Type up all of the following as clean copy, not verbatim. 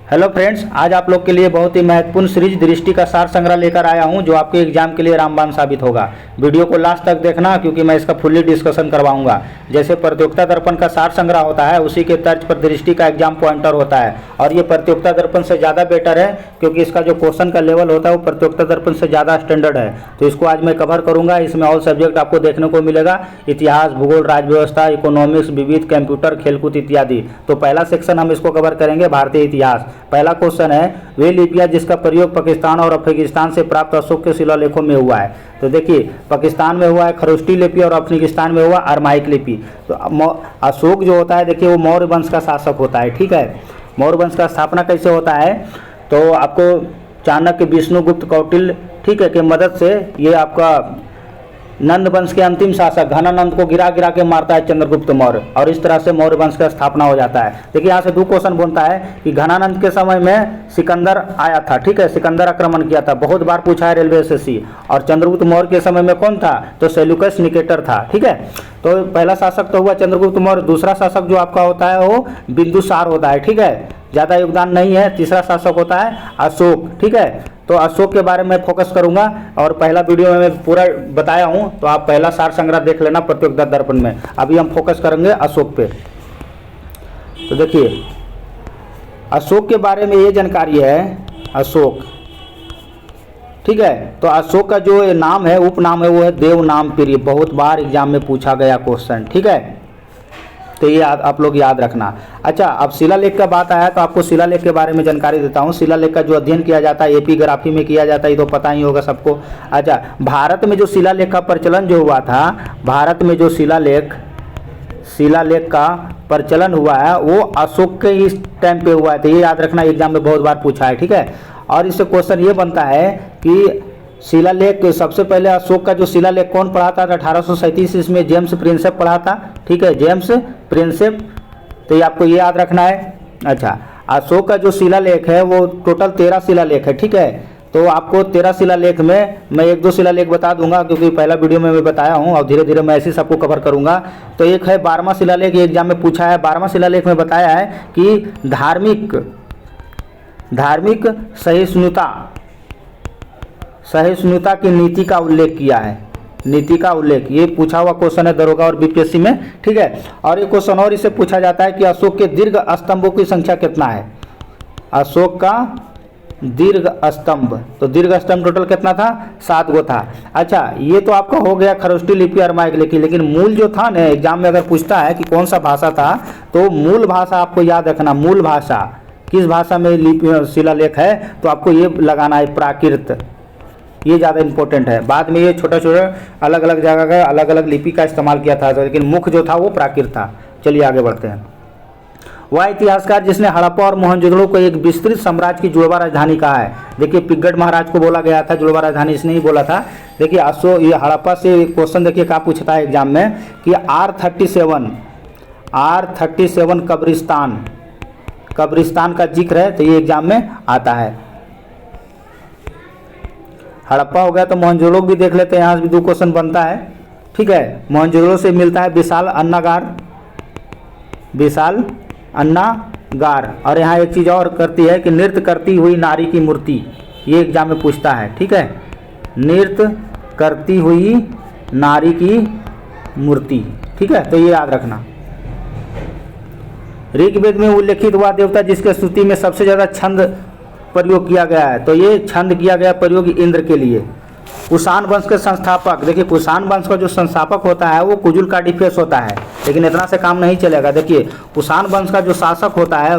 Hello friends, आज आप लोग के लिए बहुत ही महत्वपूर्ण सीरीज दृष्टि का सार संग्रह लेकर आया हूं, जो आपके एग्जाम के लिए रामबाण साबित होगा। वीडियो को लास्ट तक देखना, क्योंकि मैं इसका फुल्ली डिस्कशन करवाऊंगा। जैसे प्रतियोगिता दर्पण का सार संग्रह होता है, उसी के तर्ज पर दृष्टि का एग्जाम पॉइंटर होता है। और ये प्रतियोगिता दर्पण से ज़्यादा बेटर है, क्योंकि इसका जो क्वेश्चन का लेवल होता है वो प्रतियोगिता दर्पण से ज़्यादा स्टैंडर्ड है। तो इसको आज मैं कवर करूँगा। इसमें ऑल सब्जेक्ट आपको देखने को मिलेगा: इतिहास, भूगोल, राज्य व्यवस्था, इकोनॉमिक्स, विविध, कंप्यूटर, खेलकूद इत्यादि। तो पहला सेक्शन हम इसको कवर करेंगे, भारतीय इतिहास। पहला क्वेश्चन है, वे लिपियां जिसका प्रयोग पाकिस्तान और अफगानिस्तान से प्राप्त अशोक के शिलालेखों में हुआ है। तो देखिए, पाकिस्तान में हुआ है खरोष्टी लिपि और अफगानिस्तान में हुआ अरमाइक लिपि। तो अशोक जो होता है, देखिए, वो मौर्य वंश का शासक होता है। ठीक है, मौर्य वंश का स्थापना कैसे होता है? तो आपको चाणक्य, विष्णुगुप्त, कौटिल्य, ठीक है, के मदद से ये आपका नंद वंश के अंतिम शासक घनानंद को गिरा गिरा के मारता है चंद्रगुप्त मौर्य, और इस तरह से मौर्य वंश का स्थापना हो जाता है। देखिए, यहाँ से दो क्वेश्चन बनता है कि घनानंद के समय में सिकंदर आया था। ठीक है, सिकंदर आक्रमण किया था, बहुत बार पूछा है रेलवे एसएससी। और चंद्रगुप्त मौर्य के समय में कौन था? तो सेल्यूकस निकेटर था। ठीक है, तो पहला शासक तो हुआ चंद्रगुप्त मौर्य। दूसरा शासक जो आपका होता है वो बिंदुसार होता है। ठीक है, ज़्यादा योगदान नहीं है। तीसरा शासक होता है अशोक। ठीक है, तो अशोक के बारे में फोकस करूंगा, और पहला वीडियो में मैं पूरा बताया हूं, तो आप पहला सार संग्रह देख लेना प्रतियोगिता दर्पण में। अभी हम फोकस करेंगे अशोक पे। तो देखिए, अशोक के बारे में ये जानकारी है। अशोक, ठीक है, तो अशोक का जो नाम है, उपनाम है, वो है देवनाम प्रिय। बहुत बार एग्जाम में पूछा गया क्वेश्चन। ठीक है, तो ये आप लोग याद रखना। अच्छा, अब शिलालेख का बात आया, तो आपको शिलालेख के बारे में जानकारी देता हूँ। शिलालेख का जो अध्ययन किया जाता है एपिग्राफी में किया जाता है, ये तो पता ही होगा सबको। अच्छा, भारत में जो शिलालेख का प्रचलन जो हुआ था, भारत में जो शिलालेख का प्रचलन हुआ है, वो अशोक के इस टाइम पे हुआ है। तो ये याद रखना, एग्जाम में बहुत बार पूछा है। ठीक है, और इससे क्वेश्चन ये बनता है कि शिलालेख सबसे पहले अशोक का जो शिलालेख कौन पढ़ा था? 1837 इसमें जेम्स प्रिंसेप पढ़ा था। ठीक है, जेम्स प्रिंसेप। तो ये आपको ये याद रखना है। अच्छा, अशोक का जो शिलालेख है वो टोटल 13 शिलालेख है। ठीक है, तो आपको 13 शिलालेख में मैं एक दो शिलालेख बता दूंगा, क्योंकि पहला वीडियो में मैं बताया हूँ, और धीरे धीरे मैं ऐसे सबको कवर करूंगा। तो एक है 12वां शिलालेख, ये एग्जाम में पूछा है। 12वां शिलालेख में बताया है कि धार्मिक सहिष्णुता की नीति का उल्लेख किया है। नीति का उल्लेख, ये पूछा हुआ क्वेश्चन है दरोगा और बीपीएससी में। ठीक है, और एक क्वेश्चन और इससे पूछा जाता है कि अशोक के दीर्घ स्तंभों की संख्या कितना है? अशोक का दीर्घ स्तंभ, तो दीर्घ स्तंभ टोटल कितना था? 7 गो था। अच्छा, ये तो आपका हो गया खरोष्टी लिपि और अरमाइक लिपि। लेकिन मूल जो था ना, एग्जाम में अगर पूछता है कि कौन सा भाषा था, तो मूल भाषा आपको याद रखना। मूल भाषा किस भाषा में लिपि शिलालेख है, तो आपको ये लगाना है, प्राकृत। ये ज़्यादा इंपॉर्टेंट है। बाद में ये छोटा छोटा अलग अलग जगह का अलग अलग लिपि का इस्तेमाल किया था, लेकिन मुख्य जो था वो प्राकृत था। चलिए आगे बढ़ते हैं। वह इतिहासकार जिसने हड़प्पा और मोहनजोदड़ो को एक विस्तृत साम्राज्य की जुड़वा राजधानी कहा है। देखिए, पिग्गट महाराज को बोला गया था जुड़वा राजधानी, इसने ही बोला था। देखिए, अशोक, ये हड़प्पा से क्वेश्चन देखिए क्या पूछता है एग्जाम में कि R37 कब्रिस्तान का जिक्र है, तो ये एग्जाम में आता है। हड़प्पा हो गया, तो मोहनजोदड़ो भी देख लेते हैं। यहाँ भी 2 क्वेश्चन बनता है। ठीक है, मोहनजोदड़ो से मिलता है विशाल अन्नागार। और यहाँ एक चीज़ और करती है कि नृत्य करती हुई नारी की मूर्ति, ये एग्जाम में पूछता है। ठीक है, नृत्य करती हुई नारी की मूर्ति। ठीक है, तो ये याद रखना। ऋग्वेद में उल्लेखित हुआ देवता जिसके स्तुति में सबसे ज़्यादा छंद प्रयोग किया गया है, तो ये छंद किया गया प्रयोग इंद्र के लिए। कुषाण वंश के संस्थापक, देखिए, कुषाण वंश का जो संस्थापक होता है वो कुजुल कार्डिफेस होता है, लेकिन इतना से काम नहीं चलेगा। देखिए, कुषाण वंश का जो शासक होता है,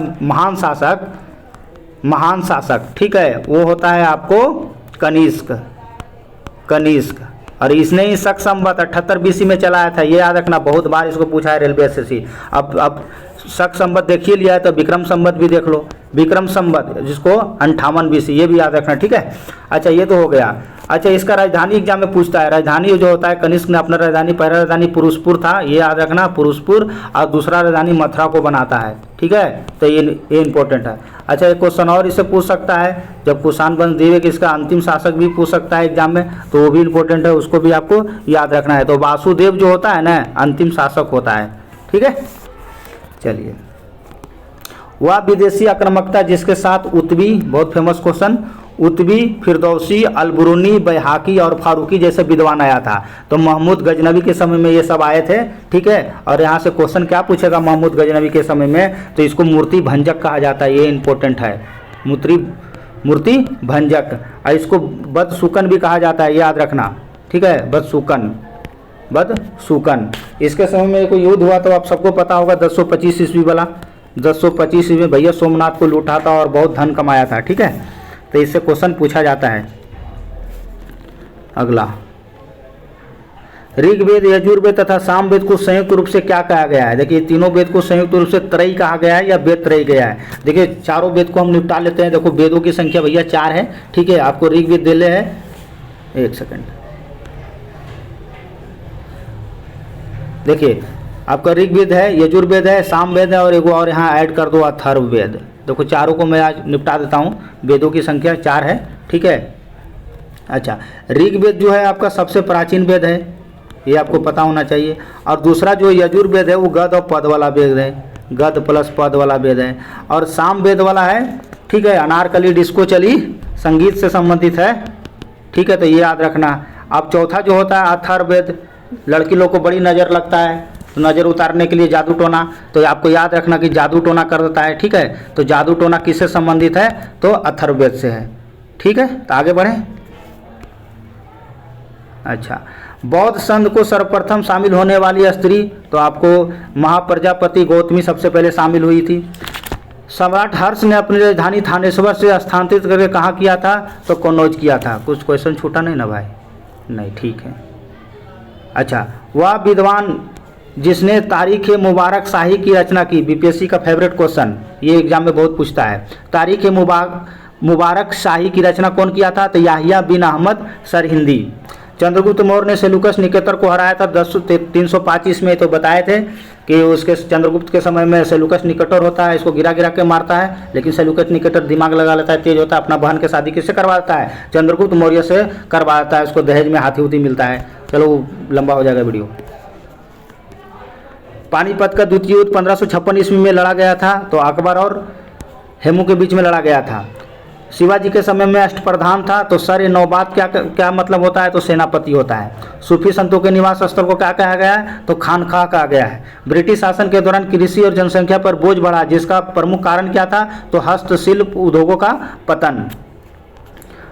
महान शासक, ठीक है, वो होता है आपको कनिष्क। और इसने ही शक संवत 78 BC में चलाया था। ये याद रखना, बहुत बार इसको पूछा है रेलवे एसएससी। अब शक संवत देखिए लिया है, तो विक्रम संवत भी देख लो। विक्रम संवत जिसको 58 BC, ये भी याद रखना। ठीक है, अच्छा, ये तो हो गया। अच्छा, इसका राजधानी एग्जाम में पूछता है। राजधानी जो होता है, कनिष्क ने अपना राजधानी, पहला राजधानी पुरुषपुर था, ये याद रखना, पुरुषपुर, और दूसरा राजधानी मथुरा को बनाता है। ठीक है, तो ये इंपॉर्टेंट है। अच्छा, एक क्वेश्चन और इससे पूछ सकता है, जब कुषाण वंश दिव्य कि इसका अंतिम शासक भी पूछ सकता है एग्जाम में, तो वो भी इंपॉर्टेंट है, उसको भी आपको याद रखना है। तो वासुदेव जो होता है ना, अंतिम शासक होता है। ठीक है, चलिए, वह विदेशी आक्रामकता जिसके साथ उत्बी, बहुत फेमस क्वेश्चन, उत्बी, फिरदौसी, अलबरूनी, बैहाकी और फारूकी जैसे विद्वान आया था। तो महमूद गजनवी के समय में ये सब आए थे, ठीक है। और यहाँ से क्वेश्चन क्या पूछेगा महमूद गजनवी के समय में, तो इसको मूर्ति भंजक कहा जाता है, ये इंपॉर्टेंट है, मूर्ति भंजक। और इसको बदसूकन भी कहा जाता है, याद रखना, ठीक है, बदसूकन। इसके समय में कोई युद्ध हुआ तो आप सबको पता होगा 1025 ईस्वी वाला। 1025 ईस्वी में भैया सोमनाथ को लूटा था और बहुत धन कमाया था, ठीक है। तो इससे क्वेश्चन पूछा जाता है। अगला, ऋग्वेद, यजुर्वेद तथा सामवेद को संयुक्त रूप से क्या कहा गया है? देखिए तीनों वेद को संयुक्त रूप से त्रयी कहा गया है या वेद त्रयी गया है। देखिए चारों वेद को हम निपटा लेते हैं। देखो वेदों की संख्या भैया 4 है, ठीक है। आपको ऋग्वेद दे ले है, एक सेकंड, देखिए आपका ऋग्वेद है, यजुर्वेद है, सामवेद है और एक और यहाँ ऐड कर दो अथर्ववेद। देखो चारों को मैं आज निपटा देता हूँ। वेदों की संख्या 4 है, ठीक है। अच्छा, ऋग्वेद जो है आपका सबसे प्राचीन वेद है, ये आपको पता होना चाहिए। और दूसरा जो यजुर्वेद है वो गद और पद वाला वेद है, गद प्लस पद वाला वेद है। और सामवेद वाला है, ठीक है, अनारकली डिस्को चली, संगीत से संबंधित है, ठीक है। तो ये याद रखना। अब चौथा जो होता है अथर्ववेद, लड़की लोग को बड़ी नज़र लगता है, तो नज़र उतारने के लिए जादू टोना, तो आपको याद रखना कि जादू टोना कर देता है, ठीक है। तो जादू टोना किससे संबंधित है? तो अथर्ववेद से है, ठीक है। तो आगे बढ़ें। अच्छा, बौद्ध संघ को सर्वप्रथम शामिल होने वाली स्त्री, तो आपको महाप्रजापति गौतमी सबसे पहले शामिल हुई थी। सम्राट हर्ष ने अपनी राजधानी थानेश्वर से स्थानांतरित करके कहाँ किया था? तो कन्नौज किया था। कुछ क्वेश्चन छूटा नहीं ना भाई? नहीं, ठीक है। अच्छा, वह विद्वान जिसने तारीख मुबारक शाही की रचना की, बीपीएससी का फेवरेट क्वेश्चन, ये एग्जाम में बहुत पूछता है। तारीख मुबारक शाही की रचना कौन किया था? तो याहिया बिन अहमद सरहिंदी। चंद्रगुप्त मौर्य ने सेल्यूकस निकेतर को हराया था 325 में। तो बताए थे कि उसके चंद्रगुप्त के समय में सेल्यूकस निकेटर होता है, इसको गिरा के मारता है, लेकिन सेल्यूकस निकेटर दिमाग लगा लेता है, तेज होता है, अपना बहन के शादी किससे करवाता है? चंद्रगुप्त मौर्य से करवाता है, उसको दहेज में हाथी उथी मिलता है। चलो लंबा हो जाएगा वीडियो। पानीपत का द्वितीय युद्ध 1556 ईस्वी में लड़ा गया था, तो अकबर और हेमू के बीच में लड़ा गया था। शिवाजी के समय में अष्टप्रधान था, तो सर नौबात क्या मतलब होता है? तो सेनापति होता है। सूफी संतों के निवास स्थल को क्या कहा गया है? तो खानकाह कहा गया है। ब्रिटिश शासन के दौरान कृषि और जनसंख्या पर बोझ बढ़ा, जिसका प्रमुख कारण क्या था? तो हस्तशिल्प उद्योगों का पतन।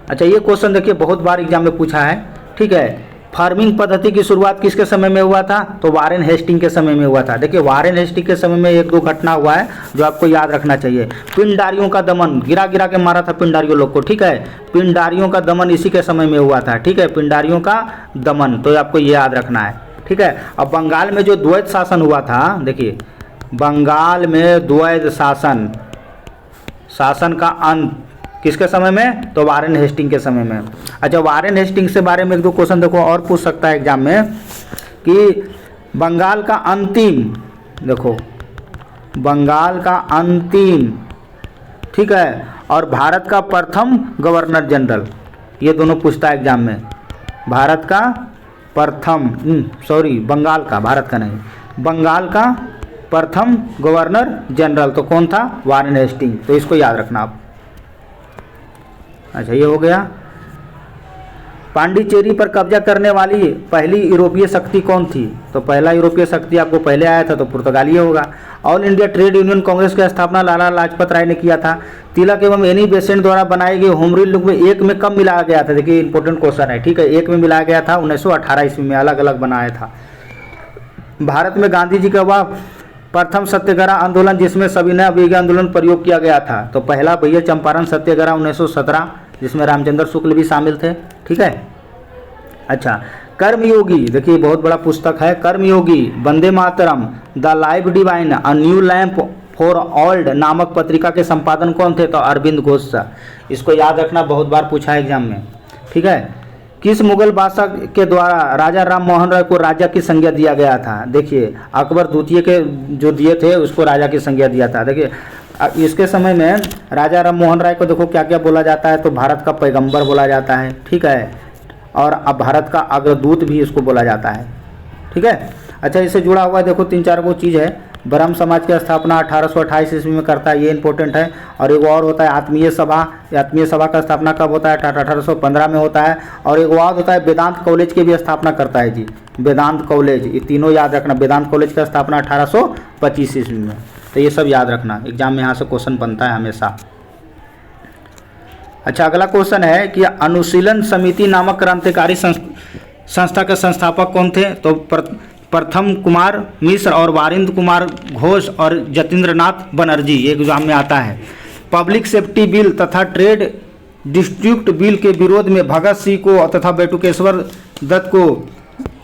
अच्छा, ये क्वेश्चन देखिए बहुत बार एग्जाम में पूछा है, ठीक है। फार्मिंग पद्धति की शुरुआत किसके समय में हुआ था? तो वारेन हेस्टिंग के समय में हुआ था। देखिए वारेन हेस्टिंग के समय में 1-2 घटना हुआ है जो आपको याद रखना चाहिए। पिंडारियों का दमन, गिरा के मारा था पिंडारियों लोग को, ठीक है। पिंडारियों का दमन इसी के समय में हुआ था, ठीक है, पिंडारियों का दमन, तो आपको ये याद रखना है, ठीक है। अब बंगाल में जो द्वैध शासन हुआ था, देखिए बंगाल में द्वैध शासन का अंत किसके समय में? तो वारेन हेस्टिंग के समय में। अच्छा, वारेन हेस्टिंग से बारे में 1-2 क्वेश्चन देखो और पूछ सकता है एग्जाम में कि बंगाल का अंतिम, देखो बंगाल का अंतिम, ठीक है, और भारत का प्रथम गवर्नर जनरल, ये दोनों पूछता है एग्जाम में। भारत का प्रथम, बंगाल का, भारत का नहीं, बंगाल का प्रथम गवर्नर जनरल तो कौन था? Warren Hasting. तो इसको याद रखना आप। अच्छा, ये हो गया। पांडिचेरी पर कब्जा करने वाली पहली यूरोपीय शक्ति कौन थी? तो पहला यूरोपीय शक्ति आपको पहले आया था तो पुर्तगाली होगा। All India trade union Congress की स्थापना लाला लाजपत राय ने किया था। तिलक एवं एनी बेसेंट द्वारा बनाई गई होम रूल में एक में कब मिलाया गया था? देखिए इंपॉर्टेंट क्वेश्चन है, ठीक है। एक में मिलाया गया था 1918 ईस्वी में, अलग अलग बनाया था। भारत में गांधी जी का वह प्रथम सत्याग्रह आंदोलन जिसमें सविनय अभिज्ञ आंदोलन प्रयोग किया गया था, तो पहला भैया चंपारण सत्याग्रह 1917, जिसमें रामचंद्र शुक्ल भी शामिल थे, ठीक है। अच्छा, कर्मयोगी, देखिए बहुत बड़ा पुस्तक है Karmayogi, Vande Mataram, the life divine, a new lamp for old नामक पत्रिका के संपादन कौन थे? तो अरविंद घोष। इसको याद रखना, बहुत बार पूछा है एग्जाम में, ठीक है। किस मुगल बादशाह के द्वारा राजा राम मोहन राय को राजा की संज्ञा दिया गया था? देखिए अकबर द्वितीय के जो दिए थे उसको राजा की संज्ञा दिया था। देखिए इसके समय में राजा राम मोहन राय को देखो क्या क्या बोला जाता है? तो भारत का पैगंबर बोला जाता है, ठीक है, और अब भारत का अग्रदूत भी इसको बोला जाता है, ठीक है। अच्छा, इससे जुड़ा हुआ देखो 3-4 वो चीज़ है ब्रह्म समाज की स्थापना 1828 ईस्वी में करता है, ये इंपॉर्टेंट है। और एक और होता है आत्मीय सभा। आत्मीय सभा का स्थापना कब होता है? 1815 में होता है। और एक और होता है वेदांत कॉलेज की भी स्थापना करता है जी, वेदांत कॉलेज। ये तीनों याद रखना। वेदांत कॉलेज का स्थापना 1825 ईस्वी में। तो ये सब याद रखना, एग्जाम में यहाँ से क्वेश्चन बनता है हमेशा। अच्छा, अगला क्वेश्चन है कि अनुशीलन समिति नामक क्रांतिकारी संस्था के संस्थापक कौन थे? तो प्रथम कुमार मिश्र और वारिंद कुमार घोष और जतीन्द्रनाथ बनर्जी, ये एग्जाम में आता है। पब्लिक सेफ्टी बिल तथा ट्रेड डिस्ट्रिक्ट बिल के विरोध में भगत सिंह को तथा बटुकेश्वर दत्त को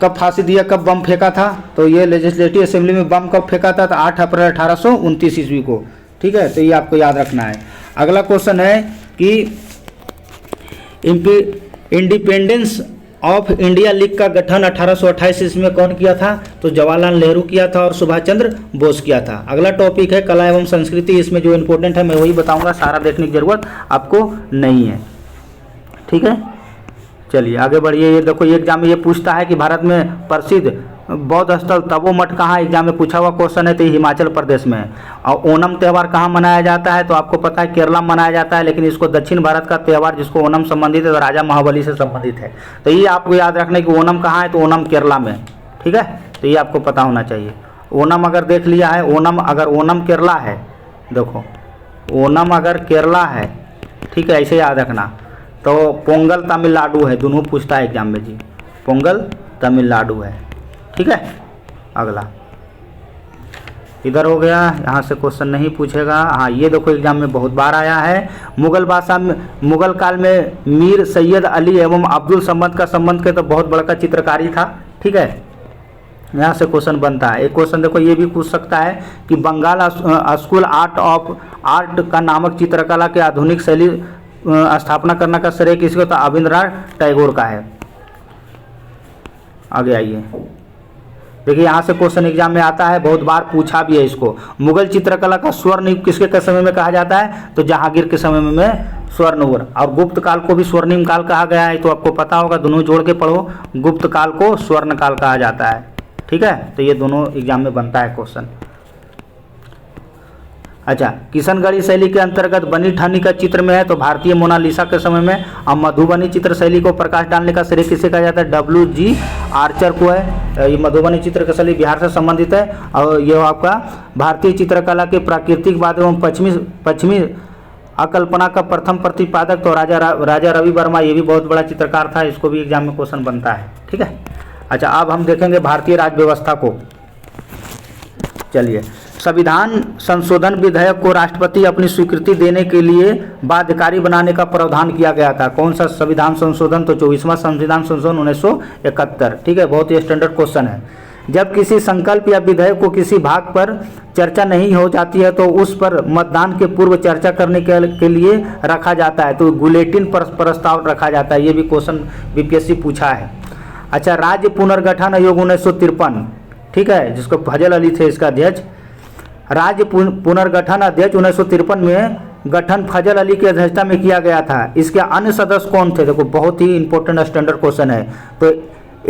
कब फांसी दिया, कब बम फेंका था? तो ये लेजिस्लेटिव असेंबली में बम कब फेंका था? तो 8 अप्रैल 1829 ईस्वी को। ठीक है, तो ये आपको याद रखना है। अगला क्वेश्चन है कि इंडिपेंडेंस ऑफ इंडिया लीग का गठन 1828 ईस्वी में कौन किया था? तो जवाहरलाल नेहरू किया था और सुभाष चंद्र बोस किया था। अगला टॉपिक है कला एवं संस्कृति। इसमें जो इंपॉर्टेंट है मैं वही बताऊंगा, सारा देखने की जरूरत आपको नहीं है। ठीक है, चलिए आगे बढ़िए। ये देखो, ये एग्जाम में ये पूछता है कि भारत में प्रसिद्ध बौद्ध स्थल तपो मठ कहाँ है? एग्जाम में पूछा हुआ क्वेश्चन है। तो ये हिमाचल प्रदेश में है। और ओणम त्यौहार कहाँ मनाया जाता है? तो आपको पता है केरला में मनाया जाता है, लेकिन इसको दक्षिण भारत का त्यौहार जिसको ओणम संबंधित है तो राजा महाबली से संबंधित है। तो ये आपको याद रखना है कि ओणम कहाँ है? तो ओणम केरला में। ठीक है, तो ये आपको पता होना चाहिए। ओणम अगर देख लिया है, ओणम अगर ओणम केरला है, देखो ओणम अगर केरला है, ठीक है, ऐसे याद रखना। तो पोंगल तमिलनाडु है, दोनों पूछता है एग्जाम में जी, पोंगल तमिलनाडु है। ठीक है, अगला इधर हो गया, यहाँ से क्वेश्चन नहीं पूछेगा। हाँ, ये देखो एग्जाम में बहुत बार आया है। मुगल काल में मीर सैयद अली एवं अब्दुल समद का संबंध के तो बहुत बड़ा चित्रकारी था। ठीक है, यहाँ से क्वेश्चन बनता है। एक क्वेश्चन देखो, ये भी पूछ सकता है कि बंगाल स्कूल ऑफ आर्ट का नामक चित्रकला के आधुनिक शैली स्थापना करने का श्रेय किसको? तो रविंद्रनाथ टैगोर का है। आगे आइए, देखिए यहाँ से क्वेश्चन एग्जाम में आता है, बहुत बार पूछा भी है इसको। मुगल चित्रकला का स्वर्ण युग किसके समय में कहा जाता है? तो जहांगीर के समय में स्वर्णयुग। और गुप्त काल को भी स्वर्णिम काल कहा गया है, तो आपको पता होगा, दोनों जोड़ के पढ़ो। गुप्त काल को स्वर्ण काल कहा जाता है। ठीक है, तो ये दोनों एग्जाम में बनता है क्वेश्चन। अच्छा, किशनगढ़ी शैली के अंतर्गत बनी ठानी का चित्र में है, तो भारतीय मोनालिसा के समय में। अब मधुबनी चित्र शैली को प्रकाश डालने का श्रेय किसे कहा जाता है? WG आर्चर को है। ये मधुबनी चित्र शैली बिहार से संबंधित है। और ये आपका भारतीय चित्रकला के प्राकृतिकवाद एवं पश्चिमी अकल्पना का प्रथम प्रतिपादक तो राजा रवि वर्मा, ये भी बहुत बड़ा चित्रकार था। इसको भी एग्जाम में क्वेश्चन बनता है। ठीक है, अच्छा अब हम देखेंगे भारतीय राज्य व्यवस्था को। चलिए, संविधान संशोधन विधेयक को राष्ट्रपति अपनी स्वीकृति देने के लिए बाध्यकारी बनाने का प्रावधान किया गया था। कौन सा संविधान संशोधन? तो 24वां संविधान संशोधन 1971। ठीक है, बहुत ही स्टैंडर्ड क्वेश्चन है। जब किसी संकल्प या विधेयक को किसी भाग पर चर्चा नहीं हो जाती है तो उस पर मतदान के पूर्व चर्चा करने के लिए रखा जाता है, तो बुलेटिन पर प्रस्ताव रखा जाता है। ये भी क्वेश्चन BPSC पूछा है। अच्छा, राज्य पुनर्गठन आयोग 1953, ठीक है, जिसको फजल अली थे इसका अध्यक्ष। राज्य पुनर्गठन अध्यक्ष 1953 में गठन फजल अली की अध्यक्षता में किया गया था। इसके अन्य सदस्य कौन थे? देखो बहुत ही इंपॉर्टेंट स्टैंडर्ड क्वेश्चन है। तो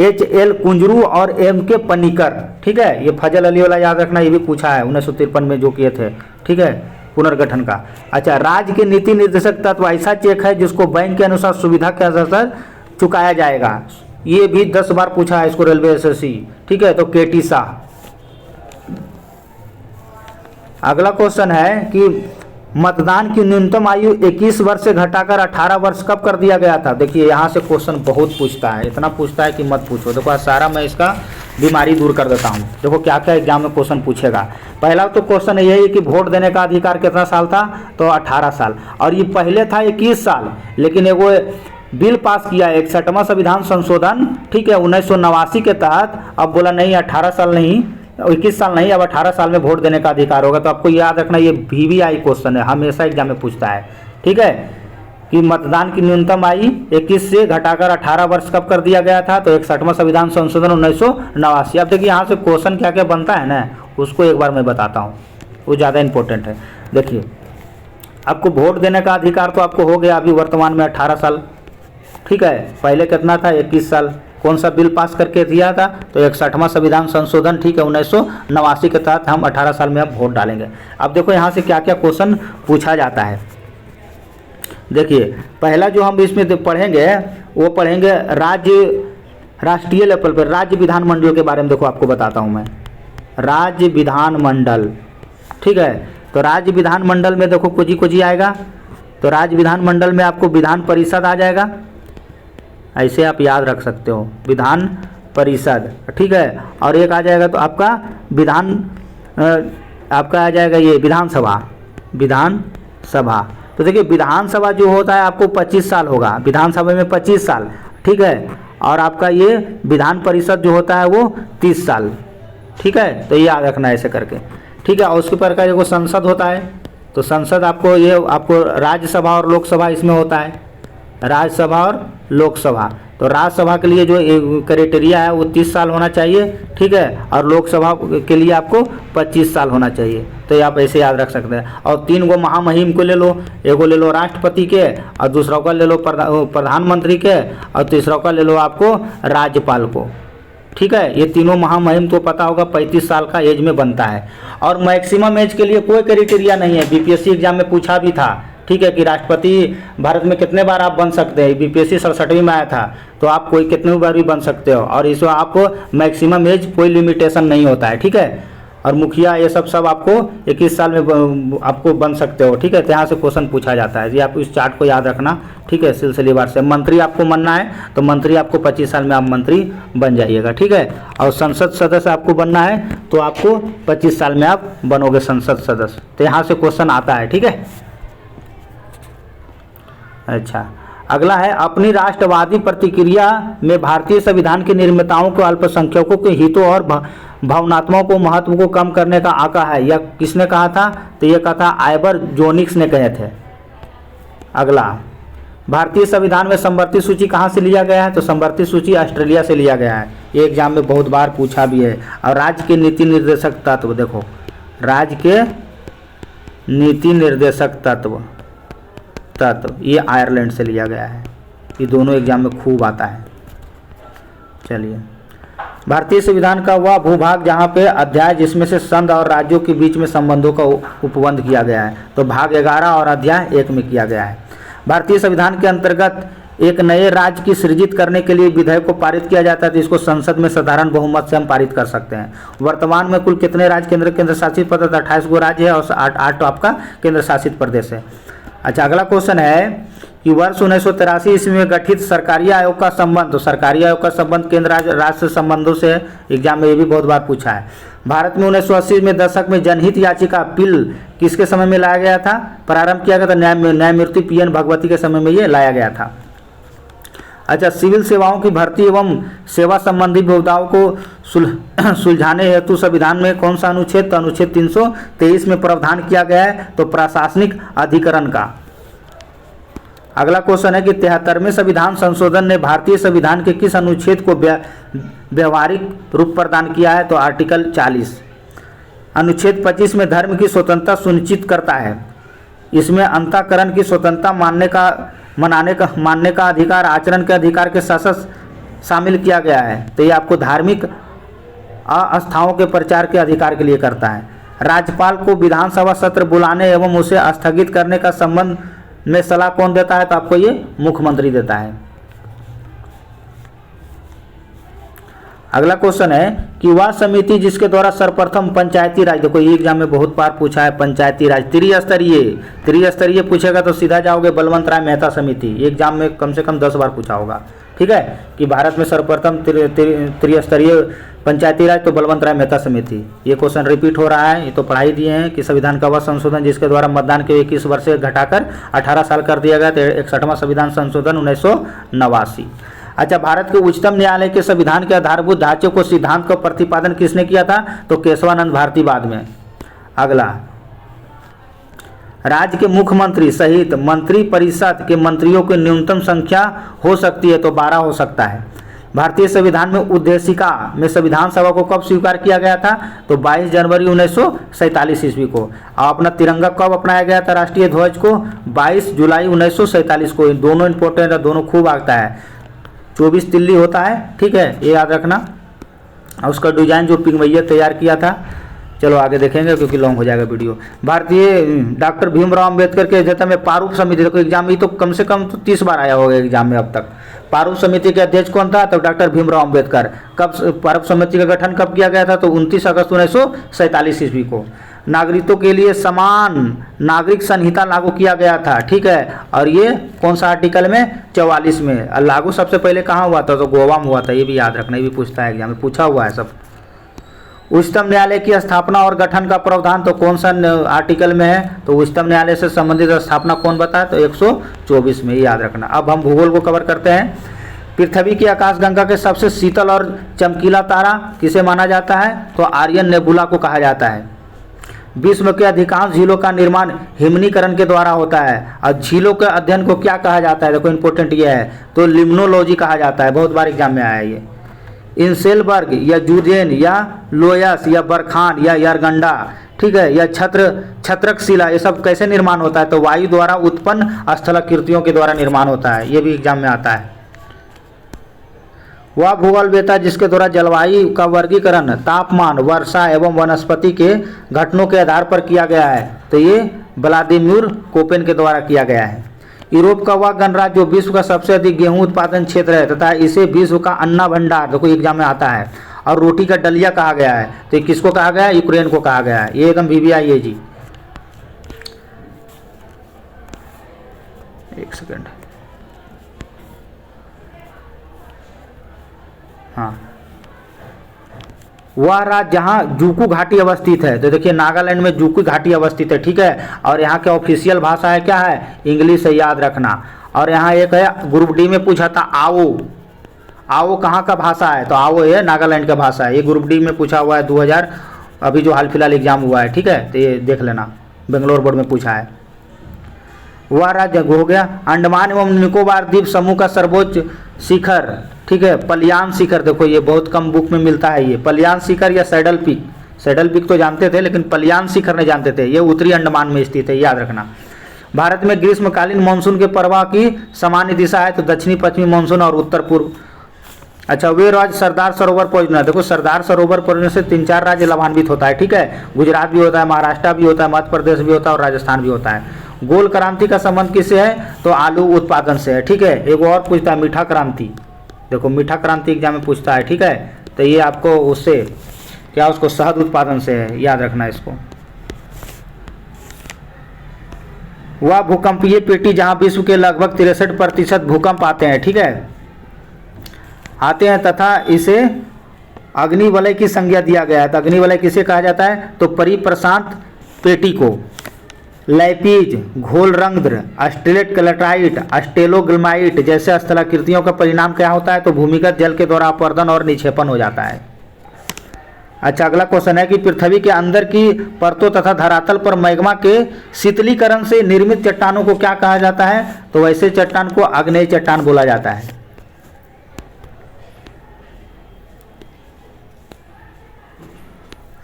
HL कुंजरू और MK पनिकर। ठीक है, ये फजल अली वाला याद रखना, ये भी पूछा है 1953 में जो किए थे। ठीक है, पुनर्गठन का। अच्छा, राज्य के नीति निर्देशक तत्व ऐसा चेक है जिसको बैंक के अनुसार सुविधा के आधार पर चुकाया जाएगा। ये भी 10 बार पूछा है इसको रेलवे SSC। ठीक है, तो KT शाह। अगला क्वेश्चन है कि मतदान की न्यूनतम आयु 21 वर्ष से घटाकर 18 वर्ष कब कर दिया गया था? देखिए यहाँ से क्वेश्चन बहुत पूछता है, इतना पूछता है कि मत पूछो। देखो सारा मैं इसका बीमारी दूर कर देता हूँ। देखो क्या क्या एग्जाम में क्वेश्चन पूछेगा। पहला तो क्वेश्चन यही है कि वोट देने का अधिकार कितना साल था? तो 18 साल। और ये पहले था 21 साल, लेकिन एगो बिल पास किया 61वां संविधान संशोधन, ठीक है, 1989 के तहत। अब बोला नहीं 18 साल नहीं, 21 साल नहीं, अब 18 साल में वोट देने का अधिकार होगा। तो आपको याद रखना ये VVI क्वेश्चन है, हमेशा एग्जाम में पूछता है। ठीक है, कि मतदान की न्यूनतम आयु 21 से घटाकर 18 वर्ष कब कर दिया गया था? तो 61वां संविधान संशोधन 1989। अब देखिए यहाँ से क्वेश्चन क्या क्या बनता है ना, उसको एक बार मैं बताता हूँ, वो ज़्यादा इंपॉर्टेंट है। देखिए आपको वोट देने का अधिकार तो आपको हो गया अभी वर्तमान में 18 साल। ठीक है, पहले कितना था? 21 साल। कौन सा बिल पास करके दिया था? तो 61वां संविधान संशोधन, ठीक है, 1989 के तहत हम 18 साल में अब वोट डालेंगे। अब देखो यहाँ से क्या क्या क्वेश्चन पूछा जाता है। देखिए पहला जो हम इसमें पढ़ेंगे वो पढ़ेंगे राष्ट्रीय लेवल पर राज्य विधानमंडल के बारे में। देखो आपको बताता हूँ मैं, राज्य विधानमंडल, ठीक है। तो राज्य विधानमंडल में देखो कुछ आएगा, तो राज्य विधानमंडल में आपको विधान परिषद आ जाएगा, ऐसे आप याद रख सकते हो, विधान परिषद, ठीक है। और एक आ जाएगा तो आपका आपका आ जाएगा ये विधानसभा। तो देखिए विधानसभा जो होता है आपको 25 साल होगा, विधानसभा में 25 साल, ठीक है। और आपका ये विधान परिषद जो होता है वो 30 साल, ठीक है। तो ये याद रखना है ऐसे करके, ठीक है। और उसके प्रकार जो संसद होता है, तो संसद आपको राज्यसभा और लोकसभा इसमें होता है, राज्यसभा और लोकसभा। तो राज्यसभा के लिए जो क्राइटेरिया है वो 30 साल होना चाहिए, ठीक है। और लोकसभा के लिए आपको 25 साल होना चाहिए। तो ये आप ऐसे याद रख सकते हैं। और 3 गो महामहिम को ले लो, एगो ले लो राष्ट्रपति के, और दूसरा का ले लो प्रधानमंत्री के, और तीसरा का ले लो आपको राज्यपाल को, ठीक है। ये तीनों महामहिम तो पता होगा 35 साल का एज में बनता है। और मैक्सिमम एज के लिए कोई क्राइटेरिया नहीं है, बीपीएससी एग्जाम में पूछा भी था, ठीक है, कि राष्ट्रपति भारत में कितने बार आप बन सकते हैं। बीपीएससी 67 में आया था, तो आप कोई कितने बार भी बन सकते हो, और इसमें आपको मैक्सिमम एज कोई लिमिटेशन नहीं होता है, ठीक है। और मुखिया ये सब आपको 21 साल में आपको बन सकते हो, ठीक है। तो यहाँ से क्वेश्चन पूछा जाता है, ये आप इस चार्ट को याद रखना, ठीक है, सिलसिलेवार से। मंत्री आपको बनना है तो मंत्री आपको 25 साल में आप मंत्री बन जाइएगा, ठीक है। और संसद सदस्य आपको बनना है तो आपको 25 साल में आप बनोगे संसद सदस्य। तो यहाँ से क्वेश्चन आता है, ठीक है। अच्छा, अगला है अपनी राष्ट्रवादी प्रतिक्रिया में भारतीय संविधान के निर्माताओं को अल्पसंख्यकों के हितों और भावनात्मकों को महत्व को कम करने का आका है। यह किसने कहा था? तो यह कहा था आइवर जोनिक्स ने कहे थे। अगला, भारतीय संविधान में समवर्ती सूची कहाँ से लिया गया है? तो समवर्ती सूची ऑस्ट्रेलिया से लिया गया है। ये एग्जाम में बहुत बार पूछा भी है। और राज्य के नीति निर्देशक तत्व, देखो राज्य के नीति निर्देशक तत्व ये आयरलैंड से लिया गया है। ये दोनों एग्जाम में खूब आता है। चलिए, भारतीय संविधान का वह भूभाग जहाँ पे अध्याय जिसमें से संघ और राज्यों के बीच में संबंधों का उपबंध किया गया है, तो भाग 11 और अध्याय 1 में किया गया है। भारतीय संविधान के अंतर्गत एक नए राज्य की सृजित करने के लिए विधेयक को पारित किया जाता है, तो इसको संसद में साधारण बहुमत से हम पारित कर सकते हैं। वर्तमान में कुल कितने राज्य केंद्र शासित प्रदेश? 28 गो राज्य है और 8 आपका केंद्र शासित प्रदेश है। अच्छा, अगला क्वेश्चन है कि वर्ष 1983 ईस्वी में गठित सरकारी आयोग का संबंध, तो सरकारी आयोग का संबंध केंद्र राज्य संबंधों से एग्जाम में ये भी बहुत बार पूछा है। भारत में 1980 में दशक में जनहित याचिका बिल किसके समय में लाया गया था? प्रारंभ किया गया था न्यायमूर्ति पीएन भगवती के समय में ये लाया गया था। अच्छा, सिविल सेवाओं की भर्ती एवं सेवा संबंधी विवादों को सुलझाने हेतु संविधान में कौन सा अनुच्छेद? तो अनुच्छेद 323 में प्रावधान किया गया है, तो प्रशासनिक अधिकरण का। अगला क्वेश्चन है कि 73वें संविधान संशोधन ने भारतीय संविधान के किस अनुच्छेद को व्यवहारिक रूप प्रदान किया है? तो आर्टिकल 40। अनुच्छेद 25 में धर्म की स्वतंत्रता सुनिश्चित करता है। इसमें अंतःकरण की स्वतंत्रता मानने का अधिकार, आचरण के अधिकार के साथ शामिल किया गया है। तो ये आपको धार्मिक आस्थाओं के प्रचार के अधिकार के लिए करता है। राज्यपाल को विधानसभा सत्र बुलाने एवं उसे स्थगित करने का संबंध में सलाह कौन देता है? तो आपको ये मुख्यमंत्री देता है। अगला क्वेश्चन है कि वह समिति जिसके द्वारा सर्वप्रथम पंचायती राज, देखो ये एग्जाम में बहुत बार पूछा है, पंचायती राज त्रिस्तरीय पूछेगा तो सीधा जाओगे बलवंत राय मेहता समिति। ये एग्जाम में कम से कम 10 बार पूछा होगा, ठीक है, कि भारत में सर्वप्रथम त्रिस्तरीय पंचायती राज, तो बलवंत राय मेहता समिति। ये क्वेश्चन रिपीट हो रहा है, ये तो पढ़ाई दिए हैं कि संविधान का वह संशोधन जिसके द्वारा मतदान के 21 वर्ष से घटाकर 18 साल कर दिया गया, तो 61वां संविधान संशोधन 1989। अच्छा, भारत के उच्चतम न्यायालय के संविधान के आधारभूत ढांचे को सिद्धांत का प्रतिपादन किसने किया था? तो केशवानंद भारती बाद में। अगला, राज्य के मुख्यमंत्री सहित मंत्री परिषद के मंत्रियों की न्यूनतम संख्या हो सकती है, तो 12 हो सकता है। भारतीय संविधान में उद्देशिका में संविधान सभा को कब स्वीकार किया गया था? तो 22 जनवरी 1947 ईस्वी को। अपना तिरंगा कब अपनाया गया था राष्ट्रीय ध्वज को? 22 जुलाई 1947 को। दोनों इंपॉर्टेंट है, दोनों खूब आता है। 24 तिल्ली होता है, ठीक है, ये याद रखना। और उसका डिजाइन जो पिंगवैया तैयार किया था। चलो आगे देखेंगे क्योंकि लॉन्ग हो जाएगा वीडियो। भारतीय डॉक्टर भीमराव अंबेडकर के अध्यक्षता में प्रारूप समिति, देखो एग्जाम में तो कम से कम तो 30 बार आया होगा एग्जाम में अब तक। प्रारूप समिति के अध्यक्ष कौन था? तो डॉक्टर भीमराव अंबेडकर। कब प्रारूप समिति का गठन कब किया गया था? तो 29 अगस्त 1947 ईस्वी को। नागरिकों के लिए समान नागरिक संहिता लागू किया गया था, ठीक है, और ये कौन सा आर्टिकल में? 44 में। और लागू सबसे पहले कहाँ हुआ था? तो गोवा में हुआ था। ये भी याद रखना, ये भी पूछता है एग्जाम में, पूछा हुआ है सब। उच्चतम न्यायालय की स्थापना और गठन का प्रावधान तो कौन सा आर्टिकल में है? तो उच्चतम न्यायालय से संबंधित स्थापना कौन बताया? तो 124 में, याद रखना। अब हम भूगोल को कवर करते हैं। पृथ्वी की आकाशगंगा के सबसे शीतल और चमकीला तारा किसे माना जाता है? तो आर्यन नेबुला को कहा जाता है। विश्व के अधिकांश झीलों का निर्माण हिमनीकरण के द्वारा होता है। और झीलों के अध्ययन को क्या कहा जाता है? देखो इंपॉर्टेंट ये है, तो लिम्नोलॉजी कहा जाता है। बहुत बार एग्जाम में आया है ये। इंसेलबर्ग या जूजेन या लोयस या बरखान या यारगंडा, ठीक है, या छत्रक शिला, ये सब कैसे निर्माण होता है? तो वायु द्वारा उत्पन्न स्थलाकृतियों के द्वारा निर्माण होता है। ये भी एग्जाम में आता है। वह भूगोल वेता जिसके द्वारा जलवायु का वर्गीकरण तापमान, वर्षा एवं वनस्पति के घटनों के आधार पर किया गया है, तो ये व्लादिमीर कोपेन के द्वारा किया गया है। यूरोप का वह गणराज्य जो विश्व का सबसे अधिक गेहूं उत्पादन क्षेत्र है तथा इसे विश्व का अन्ना भंडार, देखो एग्जाम में आता है, और रोटी का डलिया कहा गया है, तो ये किसको कहा गया है? यूक्रेन को कहा गया है। ये एकदम VVI है जी। एक सेकंड, हाँ, वह राज्य जहाँ जूकू घाटी अवस्थित है, तो देखिए नागालैंड में जूकू घाटी अवस्थित है, ठीक है, और यहाँ के ऑफिशियल भाषा है क्या है? इंग्लिश है, याद रखना। और यहाँ एक है, ग्रुप डी में पूछा था, आओ। आओ कहाँ का भाषा है? तो आओ ये नागालैंड का भाषा है। ये ग्रुप डी में पूछा हुआ है 2000, अभी जो हाल फिलहाल एग्जाम हुआ है, ठीक है, तो ये देख लेना, बेंगलोर बोर्ड में पूछा है। वह राज्य हो गया। अंडमान एवं निकोबार द्वीप समूह का सर्वोच्च शिखर, ठीक है, पलियान शिखर, देखो ये बहुत कम बुक में मिलता है। ये पलियान शिखर या सैडल पीक, सैडल पीक तो जानते थे लेकिन पलियान शिखर नहीं जानते थे। ये उत्तरी अंडमान में स्थित है, याद रखना। भारत में ग्रीष्मकालीन मानसून के प्रवाह की सामान्य दिशा है, तो दक्षिणी पश्चिमी मानसून और उत्तर पूर्व। अच्छा, वे राज्य सरदार सरोवर परियोजना, देखो सरदार सरोवर परियोजना से 3-4 राज्य लाभान्वित होता है, ठीक है, गुजरात भी होता है, महाराष्ट्र भी होता है, मध्य प्रदेश भी होता है और राजस्थान भी होता है। गोल क्रांति का संबंध किससे है? तो आलू उत्पादन से है, ठीक है। एक और पूछता है मीठा क्रांति, देखो मीठा क्रांति एग्जाम में पूछता है, ठीक है, तो ये आपको उससे क्या, उसको शहद उत्पादन से है, याद रखना इसको। वह भूकंपीय पेटी जहां विश्व के लगभग 63% भूकंप आते हैं, ठीक है, आते हैं, तथा इसे अग्निवलय की संज्ञा दिया गया है। तो अग्निवलय किसे कहा जाता है? तो परिप्रशांत पेटी को। लैपीज, घोलरंध्र, स्टेलेक्टाइट, स्टेलोग्रामाइट जैसे स्थलाकृतियों का परिणाम क्या होता है? तो भूमिगत जल के द्वारा अपवर्तन और निक्षेपण हो जाता है। अच्छा, अगला क्वेश्चन है कि पृथ्वी के अंदर की परतों तथा धरातल पर मैग्मा के शीतलीकरण से निर्मित चट्टानों को क्या कहा जाता है? तो वैसे चट्टान को आग्नेय चट्टान बोला जाता है।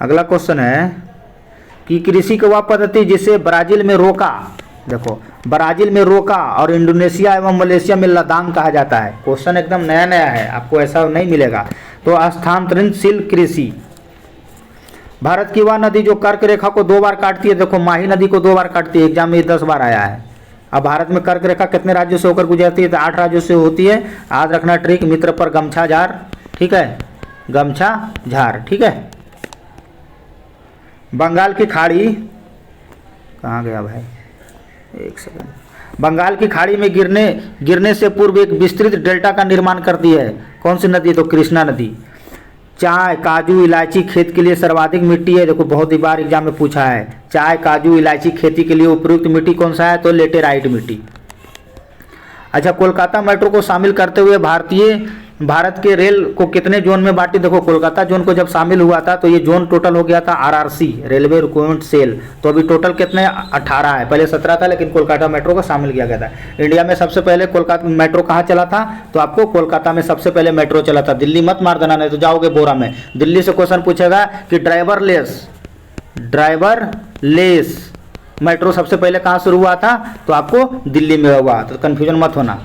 अगला क्वेश्चन है कि कृषि की वह पद्धति जिसे ब्राजील में रोका, देखो ब्राजील में रोका और इंडोनेशिया एवं मलेशिया में लदांग कहा जाता है। क्वेश्चन एकदम नया नया है, आपको ऐसा नहीं मिलेगा। तो स्थानांतरणशील कृषि। भारत की वह नदी जो कर्क रेखा को 2 बार काटती है, देखो माही नदी को 2 बार काटती है, एग्जाम में 10 बार आया है। अब भारत में कर्क रेखा कितने राज्यों से होकर गुजरती है? तो 8 राज्यों से होती है। याद रखना ट्रिक, मित्र पर गमछा झार, ठीक है, गमछा झार, ठीक है। बंगाल की खाड़ी कहाँ गया भाई, एक सेकंड। बंगाल की खाड़ी में गिरने से पूर्व एक विस्तृत डेल्टा का निर्माण करती है। कौन सी नदी? तो कृष्णा नदी। चाय, काजू, इलायची खेत के लिए सर्वाधिक मिट्टी है, देखो बहुत ही बार एग्जाम में पूछा है। चाय, काजू, इलायची खेती के लिए उपयुक्त मिट्टी कौन सा है? तो लेटेराइट मिट्टी। अच्छा, कोलकाता मेट्रो को शामिल करते हुए भारत के रेल को कितने जोन में बांटी? देखो कोलकाता जोन को जब शामिल हुआ था तो ये जोन टोटल हो गया था RRC, रेलवे रिक्रूटमेंट सेल। तो अभी टोटल कितने? 18 है, पहले 17 था, लेकिन कोलकाता मेट्रो को शामिल किया गया था। इंडिया में सबसे पहले कोलकाता मेट्रो कहाँ चला था? तो आपको कोलकाता में सबसे पहले मेट्रो चला था। दिल्ली मत मार देना, नहीं तो जाओगे बोरा में। दिल्ली से क्वेश्चन पूछेगा कि ड्राइवरलेस मेट्रो सबसे पहले कहाँ शुरू हुआ था? तो आपको दिल्ली में हुआ, तो कन्फ्यूजन मत होना।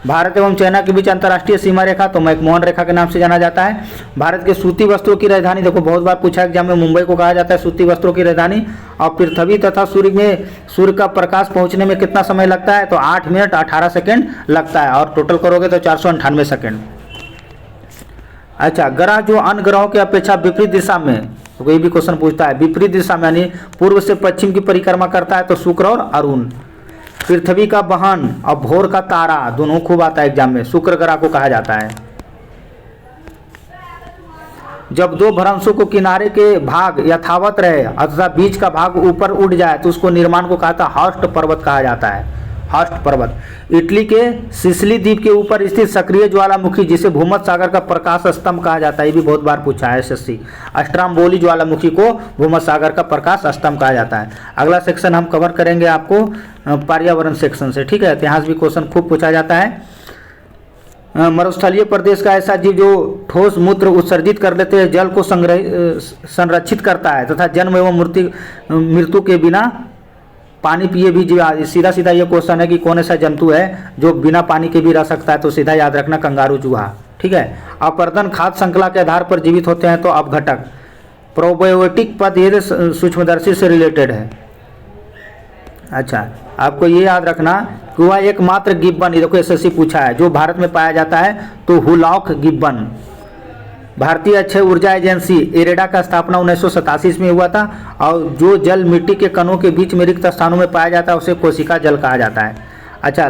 भारत एवं चाइना के बीच अंतर्राष्ट्रीय सीमा रेखा तो मैकमोहन रेखा के नाम से जाना जाता है। भारत के सूती वस्त्रों की राजधानी, देखो बहुत बार पूछा एग्जाम में, मुंबई को कहा जाता है सूती वस्त्रों की राजधानी। और पृथ्वी तथा सूर्य का प्रकाश पहुंचने में कितना समय लगता है, तो 8 मिनट 18 सेकेंड लगता है, और टोटल करोगे तो 498 सेकेंड। अच्छा, ग्रह जो अन्य ग्रहों की अपेक्षा विपरीत दिशा में, तो कोई भी क्वेश्चन पूछता है विपरीत दिशा में यानी पूर्व से पश्चिम की परिक्रमा करता है, तो शुक्र और अरुण। पृथ्वी का वाहन और भोर का तारा दोनों खूब आता है एग्जाम में, शुक्र ग्रह को कहा जाता है। जब दो भ्रंशों को किनारे के भाग यथावत रहे अथवा बीच का भाग ऊपर उड़ जाए तो उसको निर्माण को कहा था हॉस्ट पर्वत कहा जाता है, हॉस्ट पर्वत। इटली के सिसिली द्वीप के ऊपर स्थित सक्रिय ज्वालामुखी जिसे भूमध्य सागर का प्रकाश स्तंभ कहा जाता है, ये भी बहुत बार पूछा है एसएससी। स्ट्रोम्बोली ज्वालामुखी को भूमध्य सागर का प्रकाश स्तंभ कहा जाता है। अगला सेक्शन हम कवर करेंगे आपको पर्यावरण सेक्शन से, ठीक है। इतिहास भी क्वेश्चन खूब पूछा जाता है। मरुस्थलीय प्रदेश का ऐसा जीव जो ठोस मूत्र उत्सर्जित कर लेते हैं, जल को संरक्षित करता है तथा जन्म एवं मृत्यु के बिना पानी पिए भी जीव। सीधा सीधा ये क्वेश्चन है कि कौन ऐसा जंतु है जो बिना पानी के भी रह सकता है, तो सीधा याद रखना कंगारू चूहा, ठीक है। अपर्दन खाद्य श्रृंखला के आधार पर जीवित होते हैं, तो अपघटक। प्रोबायोटिक पद ये सूक्ष्मदर्शी से रिलेटेड है। अच्छा, आपको ये याद रखना कि वह एकमात्र गिब्बन, देखो एसएससी पूछा है, जो भारत में पाया जाता है, तो हुलॉक गिब्बन। भारतीय अक्षय ऊर्जा एजेंसी इरेडा का स्थापना 1987 में हुआ था, और जो जल मिट्टी के कणों के बीच में रिक्त स्थानों में पाया जाता है उसे कोशिका जल कहा जाता है। अच्छा,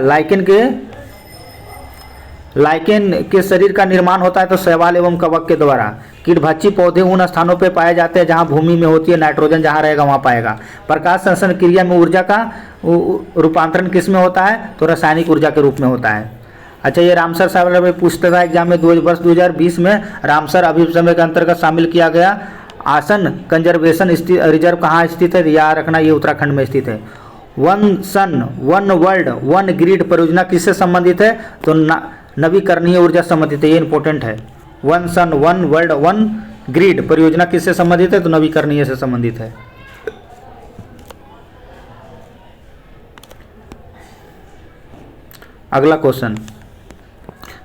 लाइकेन के शरीर का निर्माण होता है तो शैवाल एवं कवक के द्वारा। कीटभक्षी पौधे उन स्थानों पर पाए जाते हैं जहां भूमि में होती है, नाइट्रोजन जहां रहेगा वहां पाएगा। प्रकाश संश्लेषण क्रिया में ऊर्जा का रूपांतरण किस में होता है, तो रासायनिक ऊर्जा के रूप में होता है। अच्छा, ये रामसर साइबर में पूछता था एग्जाम में, वर्ष 2020 में रामसर अभिसमय के अंतर्गत शामिल किया गया आसन कंजर्वेशन रिजर्व कहाँ स्थित है, याद रखना ये उत्तराखंड में स्थित है। One sun one world one grid परियोजना किससे संबंधित है, तो नवीकरणीय ऊर्जा संबंधित है, ये इंपॉर्टेंट है। One sun one world one grid परियोजना किससे संबंधित है, तो नवीकरणीय से संबंधित है। अगला क्वेश्चन,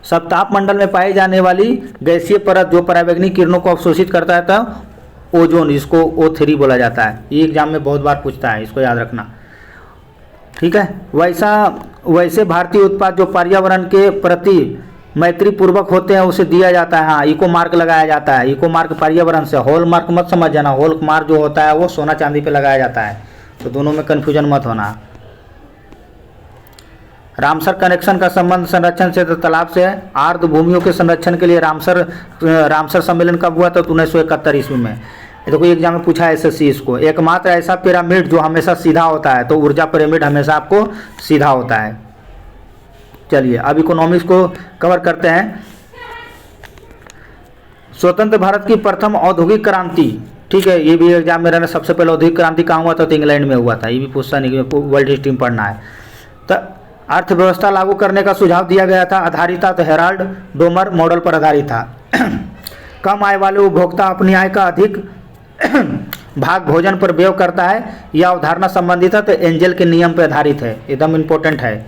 सप्ताह मंडल में पाई जाने वाली गैसीय परत जो पराबैंगनी किरणों को अवशोषित करता है, तो ओजोन, इसको O3 बोला जाता है। ये एग्जाम में बहुत बार पूछता है, इसको याद रखना, ठीक है। वैसे भारतीय उत्पाद जो पर्यावरण के प्रति मैत्री पूर्वक होते हैं उसे दिया जाता है, हाँ, इको मार्क लगाया जाता है। इको मार्क पर्यावरण से, हॉल मार्क मत समझ जाना, हॉल मार्क जो होता है वो सोना चांदी पे लगाया जाता है, तो दोनों में कन्फ्यूजन मत होना। रामसर कनेक्शन का संबंध संरक्षण से, तो तालाब से है। आर्द्र भूमियों के संरक्षण के लिए रामसर सम्मेलन कब हुआ था, तो 1971 ईस्वी में। देखो एग्जाम में पूछा है एसएससी इसको। एकमात्र ऐसा पिरामिड जो हमेशा सीधा होता है, तो ऊर्जा पिरामिड हमेशा आपको सीधा होता है। चलिए अब इकोनॉमिक्स को कवर करते हैं। स्वतंत्र भारत की प्रथम औद्योगिक क्रांति, ठीक है, ये भी एग्जाम में रहना। सबसे पहले औद्योगिक क्रांति कहाँ हुआ था, तो इंग्लैंड में हुआ था। ये भी पूछता नहीं, वर्ल्ड हिस्ट्री में पढ़ना है। तो अर्थव्यवस्था लागू करने का सुझाव दिया गया था, आधारित था तो हेराल्ड डोमर मॉडल पर आधारित था। कम आय वाले उपभोक्ता अपनी आय का अधिक भाग भोजन पर व्यय करता है, यह अवधारणा संबंधित है, तो एंजल के नियम पर आधारित है, एकदम इम्पोर्टेंट है।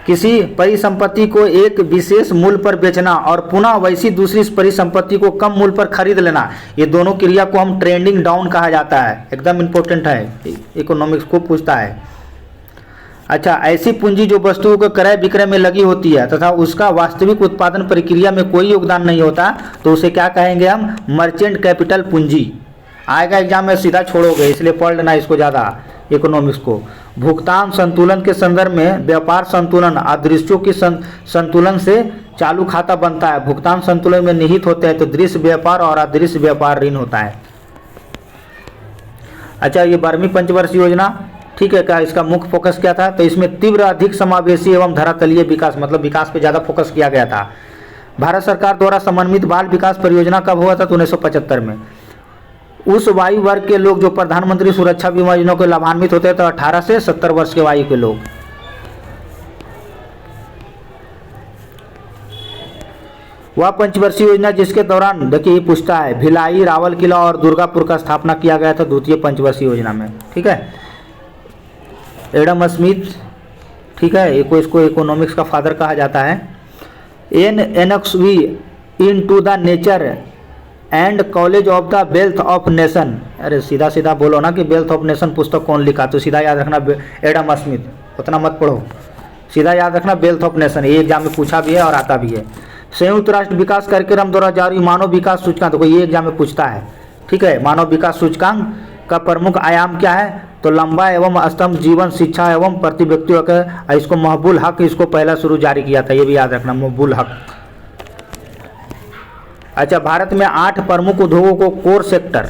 किसी परिसंपत्ति को एक विशेष मूल्य पर बेचना और पुनः वैसी दूसरी परिसंपत्ति को कम मूल्य पर खरीद लेना, ये दोनों क्रिया को हम ट्रेंडिंग डाउन कहा जाता है, एकदम इम्पोर्टेंट है, इकोनॉमिक्स को पूछता है। अच्छा, ऐसी पूंजी जो वस्तुओं को क्रय विक्रय में लगी होती है तथा उसका वास्तविक उत्पादन प्रक्रिया में कोई योगदान नहीं होता, तो उसे क्या कहेंगे हम, मर्चेंट कैपिटल पूंजी। आएगा एग्जाम में, सीधा छोड़ोगे, इसलिए पढ़ लेना इसको ज़्यादा इकोनॉमिक्स को। भुगतान संतुलन के संदर्भ में व्यापार संतुलन अदृश्यों की संतुलन से चालू खाता बनता है। भुगतान संतुलन में निहित होते हैं, तो दृश्य व्यापार और अदृश्य व्यापार ऋण होता है। अच्छा, ये 12वीं पंचवर्षीय योजना, ठीक है, क्या इसका मुख्य फोकस क्या था, तो इसमें तीव्र अधिक समावेशी एवं धरातलीय विकास, मतलब विकास पे ज़्यादा फोकस किया गया था। भारत सरकार द्वारा समन्वित बाल विकास परियोजना कब हुआ था, तो 1975 में। उस वायु वर्ग के लोग जो प्रधानमंत्री सुरक्षा बीमा योजना को लाभान्वित होते हैं, तो 18 से 70 वर्ष के आयु के लोग। वह पंचवर्षीय योजना जिसके दौरान देखिए ये पूछता है, भिलाई, रावल किला और दुर्गापुर का स्थापना किया गया था द्वितीय पंचवर्षीय योजना में, ठीक है। एडम स्मिथ, ठीक है, इसको इकोनॉमिक्स का फादर कहा जाता है। NXV into the nature and college of the wealth of nation. अरे सीधा सीधा बोलो ना कि वेल्थ ऑफ नेशन पुस्तक कौन लिखा, तो सीधा याद रखना एडम स्मिथ, उतना मत पढ़ो, सीधा याद रखना वेल्थ ऑफ नेशन। ये एग्जाम में पूछा भी है और आता भी है। संयुक्त राष्ट्र विकास कार्यक्रम द्वारा जारी मानव विकास सूचकांक, देखो ये एग्जाम में पूछता है, ठीक है। मानव विकास सूचकांक का प्रमुख आयाम क्या है, तो लंबा एवं स्तंभ जीवन, शिक्षा एवं प्रति व्यक्ति का, इसको महबूल हक इसको पहला शुरू जारी किया था, ये भी याद रखना, महबूल हक। अच्छा, भारत में 8 प्रमुख उद्योगों को कोर सेक्टर,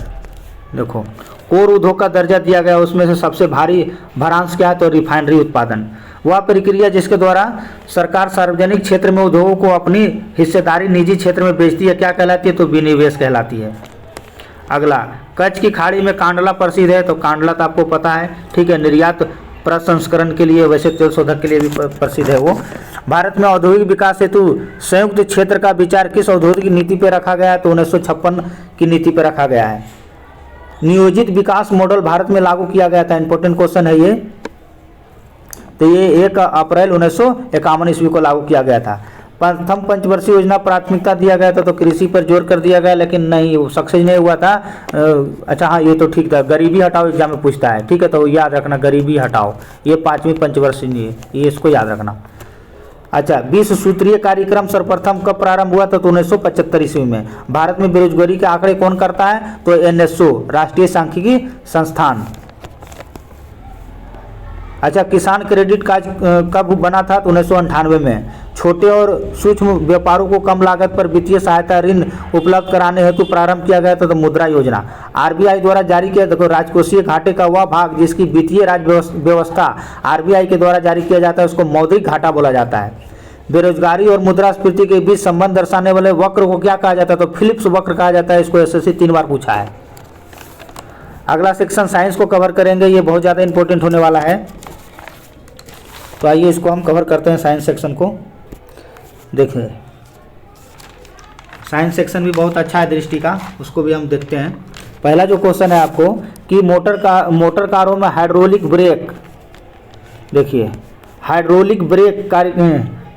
देखो कोर उद्योग का दर्जा दिया गया। उसमें से सबसे भारी भरांश क्या है, तो रिफाइनरी उत्पादन। वह प्रक्रिया जिसके द्वारा सरकार सार्वजनिक क्षेत्र में उद्योगों को अपनी हिस्सेदारी निजी क्षेत्र में बेचती है, क्या कहलाती है, तो विनिवेश कहलाती है। अगला, कच्छ की खाड़ी में कांडला प्रसिद्ध है, तो कांडला तो आपको पता है, ठीक है, निर्यात प्रसंस्करण के लिए, वैसे तेल शोधक के लिए भी प्रसिद्ध है वो। भारत में औद्योगिक विकास हेतु संयुक्त क्षेत्र का विचार किस औद्योगिक नीति पर रखा गया है, तो 1956 की नीति पर रखा गया है। नियोजित विकास मॉडल भारत में लागू किया गया था, इंपॉर्टेंट क्वेश्चन है ये, तो ये 1 अप्रैल 1951 ईस्वी को लागू किया गया था। प्रथम पंचवर्षीय योजना प्राथमिकता दिया गया था, तो कृषि पर जोर कर दिया गया, लेकिन नहीं, वो सक्सेस नहीं हुआ था। अच्छा हाँ, ये तो ठीक था, गरीबी हटाओ एग्जाम में पूछता है, ठीक है, तो याद रखना गरीबी हटाओ, ये 5वीं पंचवर्षीय है, ये इसको याद रखना। अच्छा, 20 सूत्रीय कार्यक्रम सर्वप्रथम कब प्रारंभ हुआ था, तो 1975 ईस्वी में। भारत में बेरोजगारी के आंकड़े कौन करता है, तो NSO, राष्ट्रीय सांख्यिकी संस्थान। अच्छा, किसान क्रेडिट कार्ड कब बना था, तो 1998 में। छोटे और सूक्ष्म व्यापारों को कम लागत पर वित्तीय सहायता ऋण उपलब्ध कराने हेतु प्रारंभ किया गया था, तो मुद्रा योजना। RBI द्वारा जारी किया, देखो राजकोषीय घाटे का वह भाग जिसकी वित्तीय व्यवस्था RBI के द्वारा जारी किया जाता है, उसको मौद्रिक घाटा बोला जाता है। बेरोजगारी और मुद्रास्फीति के बीच संबंध दर्शाने वाले वक्र को क्या कहा जाता है, तो फिलिप्स वक्र कहा जाता है। इसको SSC 3 बार पूछा है। अगला सेक्शन साइंस को कवर करेंगे, ये बहुत ज़्यादा इंपॉर्टेंट होने वाला है, तो आइए इसको हम कवर करते हैं, साइंस सेक्शन को। देखिए साइंस सेक्शन भी बहुत अच्छा है दृष्टि का, उसको भी हम देखते हैं। पहला जो क्वेश्चन है आपको कि मोटर कारों में हाइड्रोलिक ब्रेक, देखिए हाइड्रोलिक ब्रेक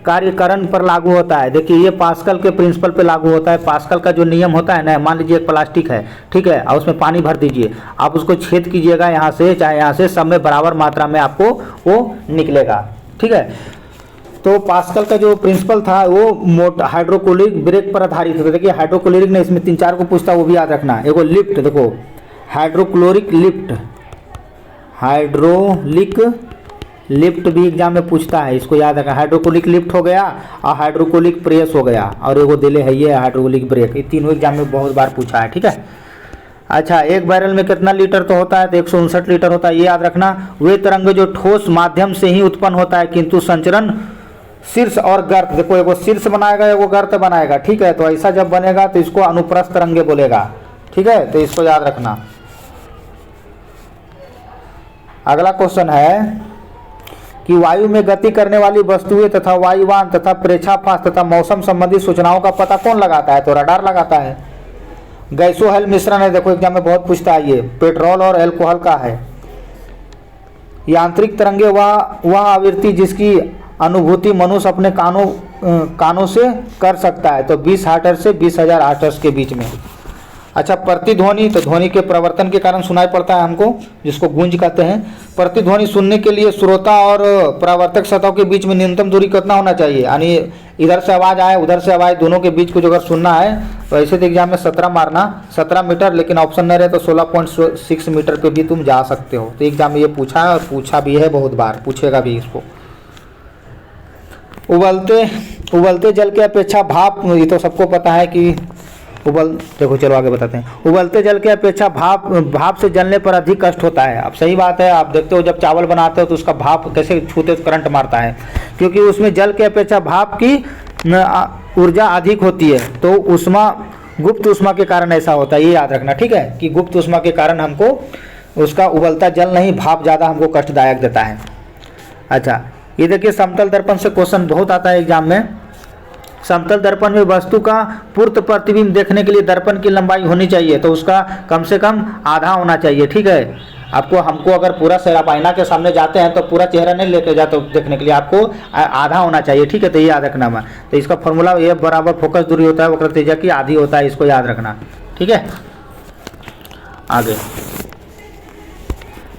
कार्यकरण पर लागू होता है। देखिए ये पास्कल के प्रिंसिपल पे लागू होता है। पास्कल का जो नियम होता है ना, मान लीजिए एक प्लास्टिक है, ठीक है, और उसमें पानी भर दीजिए, आप उसको छेद कीजिएगा यहाँ से चाहे यहाँ से, सब में बराबर मात्रा में आपको वो निकलेगा, ठीक है। तो पास्कल का जो प्रिंसिपल था वो हाइड्रोक्लोरिक ब्रेक पर आधारित है। देखिए हाइड्रोक्लोरिक ने इसमें 3-4 को पूछता, वो भी याद रखना। एगो लिफ्ट, देखो हाइड्रोक्लोरिक लिफ्ट, हाइड्रोलिक लिफ्ट भी एग्जाम में पूछता है, इसको याद रखना। हाइड्रोक्लोरिक लिफ्ट हो गया और हाइड्रोक्लोरिक प्रेस हो गया, और एगो दिले है ये हाइड्रोक्लोरिक ब्रेक, ये तीनों एग्जाम में बहुत बार पूछा है, ठीक है। अच्छा, एक बैरल में कितना लीटर तो होता है, तो 159 लीटर होता है, ये याद रखना। वे तरंग जो ठोस माध्यम से ही उत्पन्न होता है, किंतु संचरण शीर्ष और गर्त, देखो एगो शीर्ष बनाएगा एगो गर्त बनाएगा, ठीक है, तो ऐसा जब बनेगा तो इसको अनुप्रस्थ तरंगे बोलेगा, ठीक है, तो इसको याद रखना। अगला क्वेश्चन है कि वायु में गति करने वाली वस्तुएं तथा वायुयान तथा प्रेक्षापथ तथा मौसम संबंधी सूचनाओं का पता कौन लगाता है, तो रडार लगाता है। गैसोहल मिश्रण है, देखो एग्जाम में बहुत पूछता है, ये पेट्रोल और अल्कोहल का है। यांत्रिक तरंगे वह आवृत्ति जिसकी अनुभूति मनुष्य अपने कानों से कर सकता है, तो 20 हर्ट्ज से 20,000 हर्ट्ज के बीच में। अच्छा, प्रतिध्वनि, तो ध्वनि के प्रवर्तन के कारण सुनाई पड़ता है हमको, जिसको गूंज कहते हैं। प्रतिध्वनि सुनने के लिए श्रोता और परावर्तक सतह के बीच में न्यूनतम दूरी कितना होना चाहिए, यानी इधर से आवाज़ आए उधर से आवाज़, दोनों के बीच को जो अगर सुनना है तो ऐसे तो एग्जाम में 17 मारना, 17 मीटर, लेकिन ऑप्शन नहीं रहे तो 16.6 मीटर पे भी तुम जा सकते हो। तो एग्जाम में ये पूछा है और पूछा भी है, बहुत बार पूछेगा भी इसको। उबलते जल के अपेक्षा भाप, ये तो सबको पता है कि देखो चलो आगे बताते हैं। उबलते जल के अपेक्षा भाप से जलने पर अधिक कष्ट होता है। अब सही बात है, आप देखते हो जब चावल बनाते हो तो उसका भाप कैसे छूते तो करंट मारता है, क्योंकि उसमें जल के अपेक्षा भाप की ऊर्जा अधिक होती है, तो उष्मा, गुप्त उष्मा के कारण ऐसा होता है, ये याद रखना, ठीक है, कि गुप्त उष्मा के कारण हमको उसका उबलता जल नहीं, भाप ज़्यादा हमको कष्टदायक देता है। अच्छा, ये देखिए समतल दर्पण से क्वेश्चन बहुत आता है एग्जाम में। समतल दर्पण में वस्तु का पूर्त प्रतिबिंब देखने के लिए दर्पण की लंबाई होनी चाहिए, तो उसका कम से कम आधा होना चाहिए, ठीक है। आपको हमको अगर पूरा चेहरा आप आईना के सामने जाते हैं तो पूरा चेहरा नहीं लेके जाते देखने के लिए, आपको आधा होना चाहिए, ठीक है। तो ये याद रखना मैं, तो इसका फॉर्मूला ये बराबर फोकस दूरी होता है वक्र त्रिज्या की आधी होता है, इसको याद रखना, ठीक है। आगे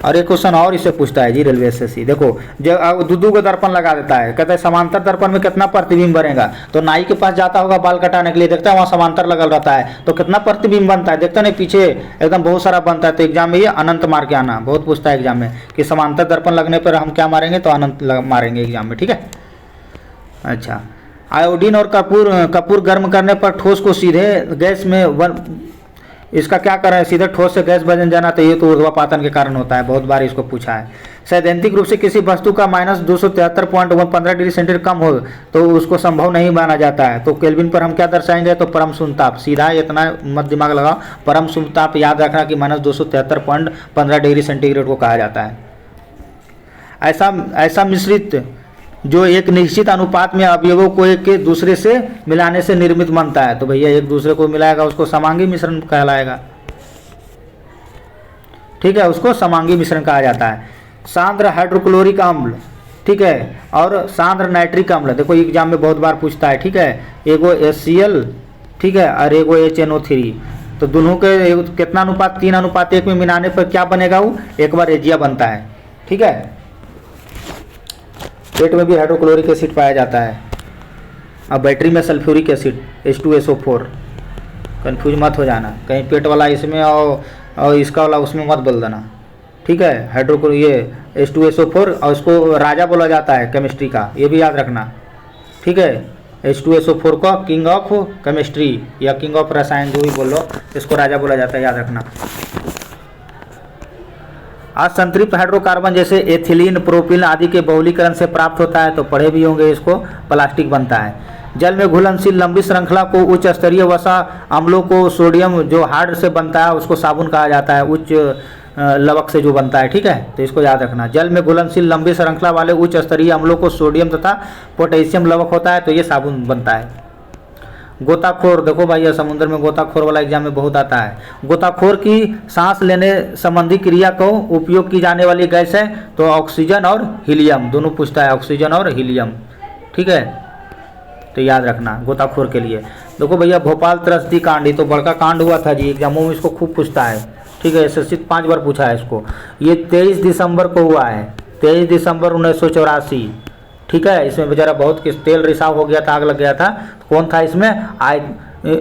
और एक क्वेश्चन और इससे पूछता है जी रेलवे एसएससी, देखो जब दूधू को दर्पण लगा देता है, कहता है समांतर दर्पण में कितना प्रतिबिंब बनेगा, तो नाई के पास जाता होगा बाल कटाने के लिए, देखता है वहाँ समांतर लगल रहता है, तो कितना प्रतिबिंब बनता है, देखता नहीं पीछे एकदम बहुत सारा बनता है। तो एग्जाम में ये अनंत मार के आना, बहुत पूछता है एग्जाम में कि समांतर दर्पण लगने पर हम क्या मारेंगे, तो अनंत मारेंगे एग्जाम में, ठीक है। अच्छा, आयोडीन और कपूर गर्म करने पर ठोस को सीधे गैस में इसका क्या करें, सीधे ठोस से गैस बन जाना, तो ये तो ऊर्ध्वापातन के कारण होता है, बहुत बार इसको पूछा है। सैद्धांतिक रूप से किसी वस्तु का -273.15 डिग्री सेंटीग्रेड कम हो तो उसको संभव नहीं माना जाता है, तो केल्विन पर हम क्या दर्शाएंगे, तो परम शून्य ताप, सीधा इतना मत दिमाग लगाओ, परम शून्य ताप याद रखना कि -273.15 डिग्री सेंटीग्रेड को कहा जाता है। ऐसा मिश्रित जो एक निश्चित अनुपात में अवयवों को एक के दूसरे से मिलाने से निर्मित बनता है, तो भैया एक दूसरे को मिलाएगा उसको समांगी मिश्रण कहलाएगा, ठीक है, उसको समांगी मिश्रण कहा जाता है। सांद्र हाइड्रोक्लोरिक अम्ल, ठीक है, और सांद्र नाइट्रिक अम्ल, देखो एग्जाम में बहुत बार पूछता है, ठीक है, एगो HCl, ठीक है, और एगो HNO3, तो दोनों के कितना अनुपात, 3:1 में मिलाने पर क्या बनेगा, वो एक बार एजिया बनता है, ठीक है। पेट में भी हाइड्रोक्लोरिक एसिड पाया जाता है, अब बैटरी में सल्फ्यूरिक एसिड H2SO4, कन्फ्यूज मत हो जाना, कहीं पेट वाला इसमें और इसका वाला उसमें मत बोल देना, ठीक है। हाइड्रोक्लोरिक ये H2SO4 और इसको राजा बोला जाता है केमिस्ट्री का, ये भी याद रखना, ठीक है। H2SO4 को किंग ऑफ केमिस्ट्री या किंग ऑफ रसायन जो भी बोलो, इसको राजा बोला जाता है, याद रखना। असंतृप्त हाइड्रोकार्बन जैसे एथिलीन, प्रोपिलीन आदि के बहुलीकरण से प्राप्त होता है, तो पढ़े भी होंगे, इसको प्लास्टिक बनता है। जल में घुलनशील लंबी श्रृंखला को उच्च स्तरीय वसा अम्लों को सोडियम जो हार्ड से बनता है उसको साबुन कहा जाता है, उच्च लवक से जो बनता है, ठीक है, तो इसको याद रखना। जल में घुलनशील लंबी श्रृंखला वाले उच्च स्तरीय अम्लों को सोडियम तथा पोटेशियम लवक होता है, तो ये साबुन बनता है। गोताखोर, देखो भाई ये समुद्र में गोताखोर वाला एग्जाम में बहुत आता है। गोताखोर की सांस लेने संबंधी क्रिया को उपयोग की जाने वाली गैस है, तो ऑक्सीजन और हीलियम, दोनों पूछता है, ऑक्सीजन और हीलियम, ठीक है, तो याद रखना गोताखोर के लिए। देखो भैया भोपाल त्रस्ती कांड, ये तो बड़का कांड हुआ था जी, एग्जामों में इसको खूब पूछता है, ठीक है, एसएससी 5 बार पूछा है इसको। ये 23 दिसंबर को हुआ है, 23 दिसंबर 1984, ठीक है। इसमें बेचारा बहुत तेल रिसाव हो गया था, आग लग गया था, कौन था इसमें,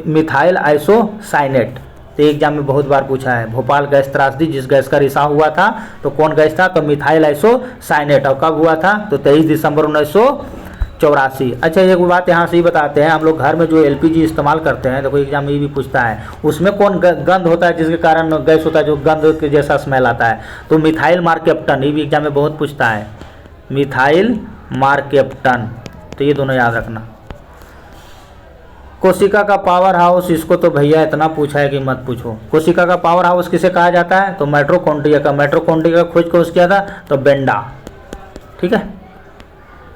मिथाइल आइसोसाइनेट, तो एग्जाम में बहुत बार पूछा है। भोपाल गैस त्रासदी, जिस गैस का रिसाव हुआ था तो कौन गैस था, तो मिथाइल आइसोसाइनेट, और कब हुआ था, तो 23 दिसंबर 1984। अच्छा एक बात यहाँ से ही बताते हैं, हम लोग घर में जो LPG इस्तेमाल करते हैं, देखो एग्जाम में ये भी पूछता है, उसमें कौन गंध होता है जिसके कारण गैस होता है, जो गंध के जैसा स्मेल आता है, तो मिथाइल मार्केप्टन, ये भी एग्जाम में बहुत पूछता है, मिथाइल मार्केप्टन, तो ये दोनों याद रखना। कोशिका का पावर हाउस, इसको तो भैया इतना पूछा है कि मत पूछो। कोशिका का पावर हाउस किसे कहा जाता है, तो माइटोकॉन्ड्रिया का, माइटोकॉन्ड्रिया का खोज कौन किया था, तो बेंडा, ठीक है।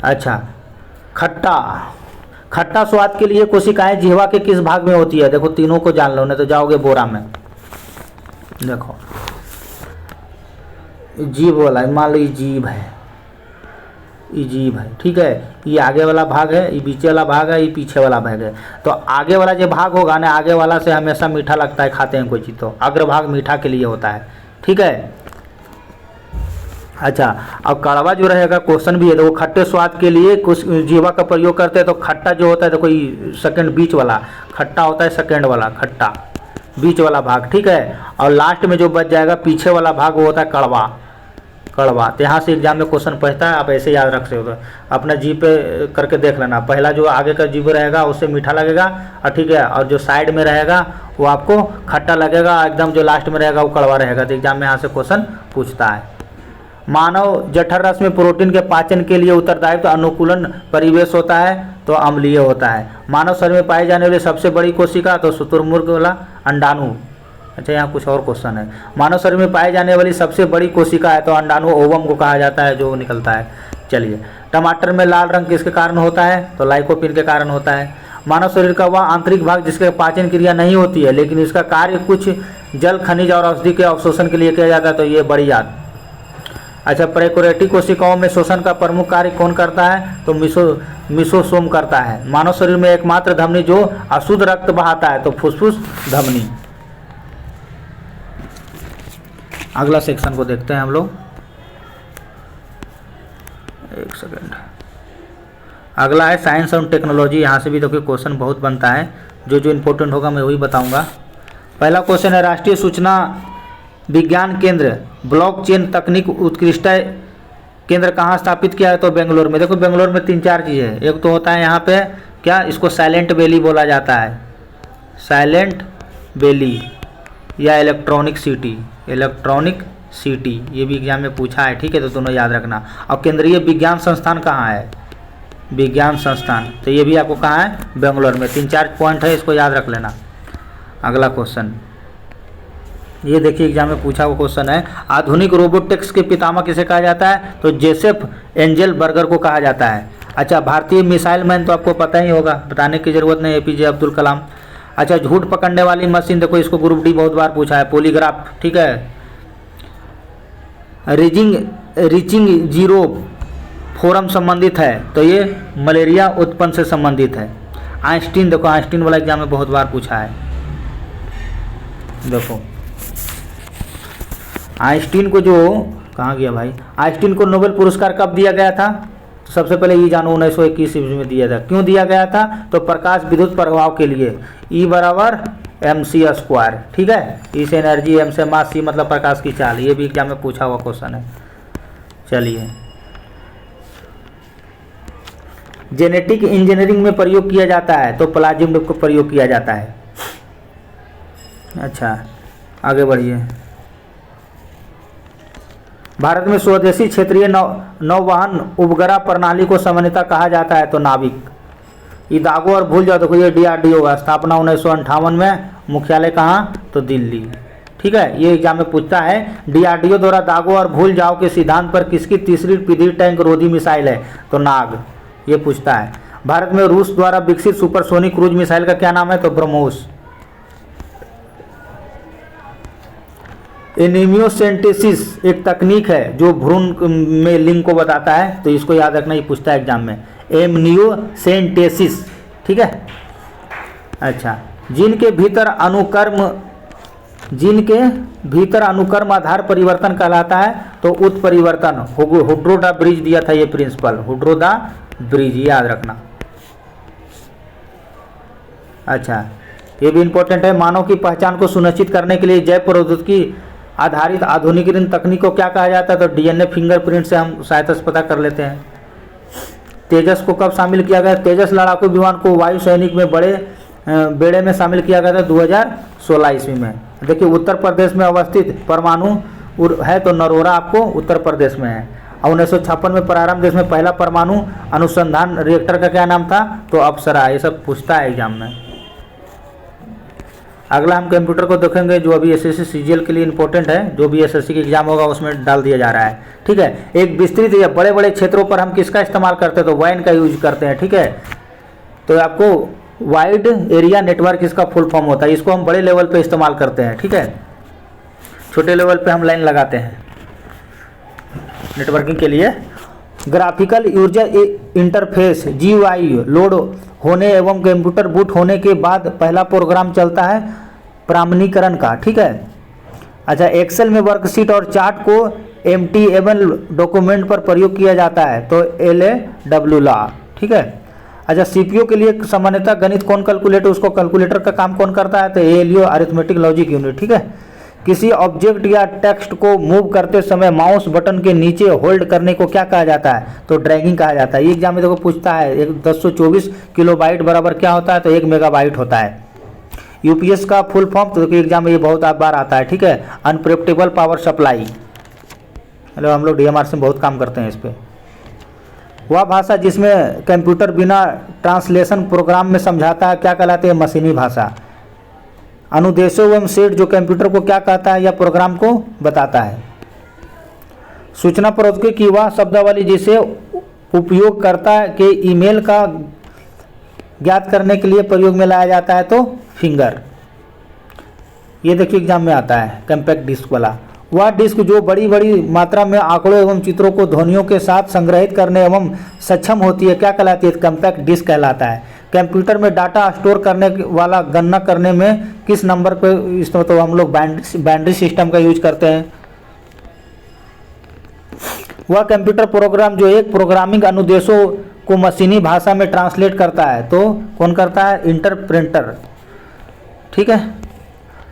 अच्छा खट्टा स्वाद के लिए कोशिकाएं जिह्वा के किस भाग में होती है, देखो तीनों को जान लो, नहीं तो जाओगे बोरा में। देखो जीभ वाला, मान लो ये जीभ है, ये जीभ है, ठीक है, ये आगे वाला भाग है, ये बीचे वाला भाग है, ये पीछे वाला भाग है। तो आगे वाला जो भाग होगा ना, आगे वाला से हमेशा मीठा लगता है, खाते हैं कोई चीज़ तो अग्रभाग मीठा के लिए होता है, ठीक है। अच्छा अब कड़वा जो रहेगा क्वेश्चन भी है, तो खट्टे स्वाद के लिए कुछ जीवा का प्रयोग करते हैं, तो खट्टा जो होता है, तो कोई सेकंड बीच वाला खट्टा होता है, सेकंड वाला खट्टा, बीच वाला भाग, ठीक है। और लास्ट में जो बच जाएगा पीछे वाला भाग वो होता है कड़वा, तो यहाँ से एग्जाम में क्वेश्चन पूछता है, आप ऐसे याद रख सकते हो, अपना जीभ पे करके देख लेना, पहला जो आगे का जीभ रहेगा उससे मीठा लगेगा, और ठीक है, और जो साइड में रहेगा वो आपको खट्टा लगेगा, एकदम जो लास्ट में रहेगा वो कड़वा रहेगा, तो एग्जाम में यहाँ से क्वेश्चन पूछता है। मानव जठर रस में प्रोटीन के पाचन के लिए उत्तरदायी तो अनुकूलन परिवेश होता है, तो अम्लीय होता है। मानव शरीर में पाई जाने वाली सबसे बड़ी कोशिका, तो शुतुरमुर्ग वाला अंडाणु। अच्छा यहाँ कुछ और क्वेश्चन है, मानव शरीर में पाई जाने वाली सबसे बड़ी कोशिका है, तो अंडाणु ओवम को कहा जाता है, जो निकलता है। चलिए टमाटर में लाल रंग किसके कारण होता है, तो लाइकोपिन के कारण होता है। मानव शरीर का वह आंतरिक भाग जिसके पाचन क्रिया नहीं होती है, लेकिन इसका कार्य कुछ जल, खनिज और औषधि के अवशोषण के लिए किया जाता है, तो ये बड़ी याद। अच्छा, प्रोकैरियोटिक कोशिकाओं में शोषण का प्रमुख कार्य कौन करता है, तो मिसोसोम करता है। मानव शरीर में एकमात्र धमनी जो अशुद्ध रक्त बहाता है, तो फुसफुस धमनी। अगला सेक्शन को देखते हैं हम लोग, एक सेकेंड। अगला है साइंस एंड टेक्नोलॉजी। यहाँ से भी देखिए क्वेश्चन बहुत बनता है, जो इम्पोर्टेंट होगा मैं वही बताऊंगा। पहला क्वेश्चन है, राष्ट्रीय सूचना विज्ञान केंद्र ब्लॉकचेन तकनीक उत्कृष्ट केंद्र कहाँ स्थापित किया है, तो बेंगलोर में। देखो बेंगलोर में 3-4 चीज़ है। एक तो होता है यहाँ पे क्या, इसको साइलेंट वैली बोला जाता है, साइलेंट वैली या इलेक्ट्रॉनिक सिटी, इलेक्ट्रॉनिक सिटी, ये भी एग्जाम में पूछा है, ठीक है, तो दोनों याद रखना। और केंद्रीय विज्ञान संस्थान कहाँ है, विज्ञान संस्थान, तो ये भी आपको कहाँ है, बेंगलोर में। 3-4 पॉइंट है, इसको याद रख लेना। अगला क्वेश्चन, ये देखिए एग्जाम में पूछा हुआ क्वेश्चन है, आधुनिक रोबोटिक्स के पितामह किसे कहा जाता है, तो जोसेफ एंजेल बर्गर को कहा जाता है। अच्छा, भारतीय मिसाइल मैन तो आपको पता ही होगा, बताने की जरूरत नहीं, APJ अब्दुल कलाम। अच्छा, झूठ पकड़ने वाली मशीन, देखो इसको ग्रुप डी बहुत बार पूछा है, पॉलीग्राफ, ठीक है। रीचिंग जीरो फोरम संबंधित है, तो ये मलेरिया उत्पन्न से संबंधित है। आइंस्टीन, देखो आइंस्टीन वाला एग्जाम में बहुत बार पूछा है। देखो आइंस्टीन को, जो कहाँ गया भाई, आइंस्टीन को नोबेल पुरस्कार कब दिया गया था, तो सबसे पहले ये जानो 1921 ईस्वी में दिया था। क्यों दिया गया था, तो प्रकाश विद्युत प्रभाव के लिए, E = mc², ठीक है। E से एनर्जी, M से मास, C मतलब प्रकाश की चाल, ये भी एग्जाम में पूछा हुआ क्वेश्चन है। चलिए, जेनेटिक इंजीनियरिंग में प्रयोग किया जाता है, तो प्लाज्म को प्रयोग किया जाता है। अच्छा, आगे बढ़िए। भारत में स्वदेशी क्षेत्रीय नौवहन उपग्रह प्रणाली को सामान्यतः कहा जाता है, तो नाविक। इदागो और भूल जाओ, देखो ये DRDO का स्थापना 1958 में, मुख्यालय कहाँ, तो दिल्ली, ठीक है। ये एग्जाम में पूछता है, DRDO द्वारा दागो और भूल जाओ के सिद्धांत पर किसकी तीसरी पीढ़ी टैंक रोधी मिसाइल है, तो नाग, ये पूछता है। भारत में रूस द्वारा विकसित सुपरसोनिक क्रूज मिसाइल का क्या नाम है, तो ब्रह्मोस। एनिमियोसेंटेसिस एक तकनीक है जो भ्रूण में लिंग को बताता है, तो इसको याद रखना, ये पूछता है एग्जाम में, एमनियोसेंटेसिस, ठीक है। अच्छा, जिनके भीतर अनुकर्म आधार परिवर्तन कहलाता है, तो उत्परिवर्तन। हुड्रो द ब्रिज दिया था ये प्रिंसिपल, हुड्रो द ब्रिज, याद रखना। अच्छा, ये भी इंपॉर्टेंट है, मानव की पहचान को सुनिश्चित करने के लिए जैव प्रौद्योगिकी आधारित आधुनिकीकरण तकनीक को क्या कहा जाता है, तो DNA फिंगरप्रिंट से हम सहायता से पता कर लेते हैं। तेजस को कब शामिल किया गया, तेजस लड़ाकू विमान को वायु सैनिक में बड़े बेड़े में शामिल किया गया था 2016 ईस्वी में। देखिए उत्तर प्रदेश में अवस्थित परमाणु है, तो नरोरा आपको उत्तर प्रदेश में है। और 1956 में प्रारंभ देश में पहला परमाणु अनुसंधान रिएक्टर का क्या नाम था, तो अप्सरा। ये सब पूछता है एग्जाम में। अगला हम कंप्यूटर को देखेंगे, जो अभी SSC CGL के लिए इंपॉर्टेंट है, जो भी SSC की एग्जाम होगा उसमें डाल दिया जा रहा है, ठीक है। एक विस्तृत या बड़े बड़े क्षेत्रों पर हम किसका इस्तेमाल करते हैं, तो WAN का यूज करते हैं, ठीक है। तो आपको वाइड एरिया नेटवर्क इसका फुल फॉर्म होता है, इसको हम बड़े लेवल पे इस्तेमाल करते हैं, ठीक है। छोटे लेवल पे हम लाइन लगाते हैं नेटवर्किंग के लिए। Graphical user interface GUI load होने एवं कंप्यूटर बूट होने के बाद पहला प्रोग्राम चलता है प्रमाणीकरण का, ठीक है। अच्छा, एक्सेल में वर्कशीट और चार्ट को MTML डॉक्यूमेंट पर प्रयोग किया जाता है, तो LAW, ठीक है। अच्छा, CPU के लिए सामान्यतः गणित कौन कैलकुलेटर, उसको कैलकुलेटर का काम कौन करता है, तो ALU अरिथमेटिक लॉजिक यूनिट, ठीक है। किसी ऑब्जेक्ट या टेक्स्ट को मूव करते समय माउस बटन के नीचे होल्ड करने को क्या कहा जाता है, तो ड्रैगिंग कहा जाता है। ये एग्जाम में देखो पूछता है, 1024 किलोबाइट बराबर क्या होता है, तो 1 मेगाबाइट होता है। UPS का फुल फॉर्म, तो देखिए एग्जाम में ये बहुत बार आता है, ठीक है, अनप्रेडिक्टेबल पावर सप्लाई। हेलो, हम लोग DMR से बहुत काम करते हैं इस पर। वह भाषा जिसमें कंप्यूटर बिना ट्रांसलेशन प्रोग्राम में समझाता है क्या कहलाती है, मशीनी भाषा। अनुदेशों एवं सेट जो कंप्यूटर को क्या कहता है या प्रोग्राम को बताता है। सूचना प्रौद्योगिकी की वह शब्दावली जिसे उपयोगकर्ता के ईमेल का ज्ञात करने के लिए प्रयोग में लाया जाता है तो फिंगर। ये देखिए एग्जाम में आता है कॉम्पैक्ट डिस्क वाला। वह डिस्क जो बड़ी बड़ी मात्रा में आंकड़ों एवं चित्रों को ध्वनियों के साथ संग्रहित करने एवं सक्षम होती है, क्या कहलाती है? कॉम्पैक्ट डिस्क कहलाता है। कंप्यूटर में डाटा स्टोर करने वाला गणना करने में किस नंबर पे इसमें तो हम लोग बाइनरी सिस्टम का यूज करते हैं। वह कंप्यूटर प्रोग्राम जो एक प्रोग्रामिंग अनुदेशों को मशीनी भाषा में ट्रांसलेट करता है तो कौन करता है? इंटरप्रेटर। ठीक है।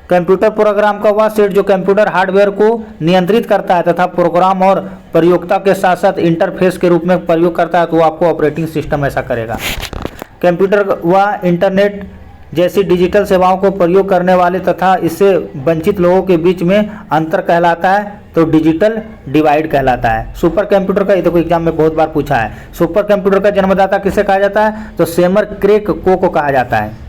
कंप्यूटर प्रोग्राम का वह सेट जो कंप्यूटर हार्डवेयर को नियंत्रित करता है तथा प्रोग्राम और प्रयोक्ता के साथ साथ इंटरफेस के रूप में प्रयोग करता है तो वो आपको ऑपरेटिंग सिस्टम ऐसा करेगा। कंप्यूटर व इंटरनेट जैसी डिजिटल सेवाओं को प्रयोग करने वाले तथा इससे वंचित लोगों के बीच में अंतर कहलाता है तो डिजिटल डिवाइड कहलाता है। सुपर कंप्यूटर का, ये देखो एग्जाम में बहुत बार पूछा है, सुपर कंप्यूटर का जन्मदाता किसे कहा जाता है? तो सेमर क्रेक को कहा जाता है।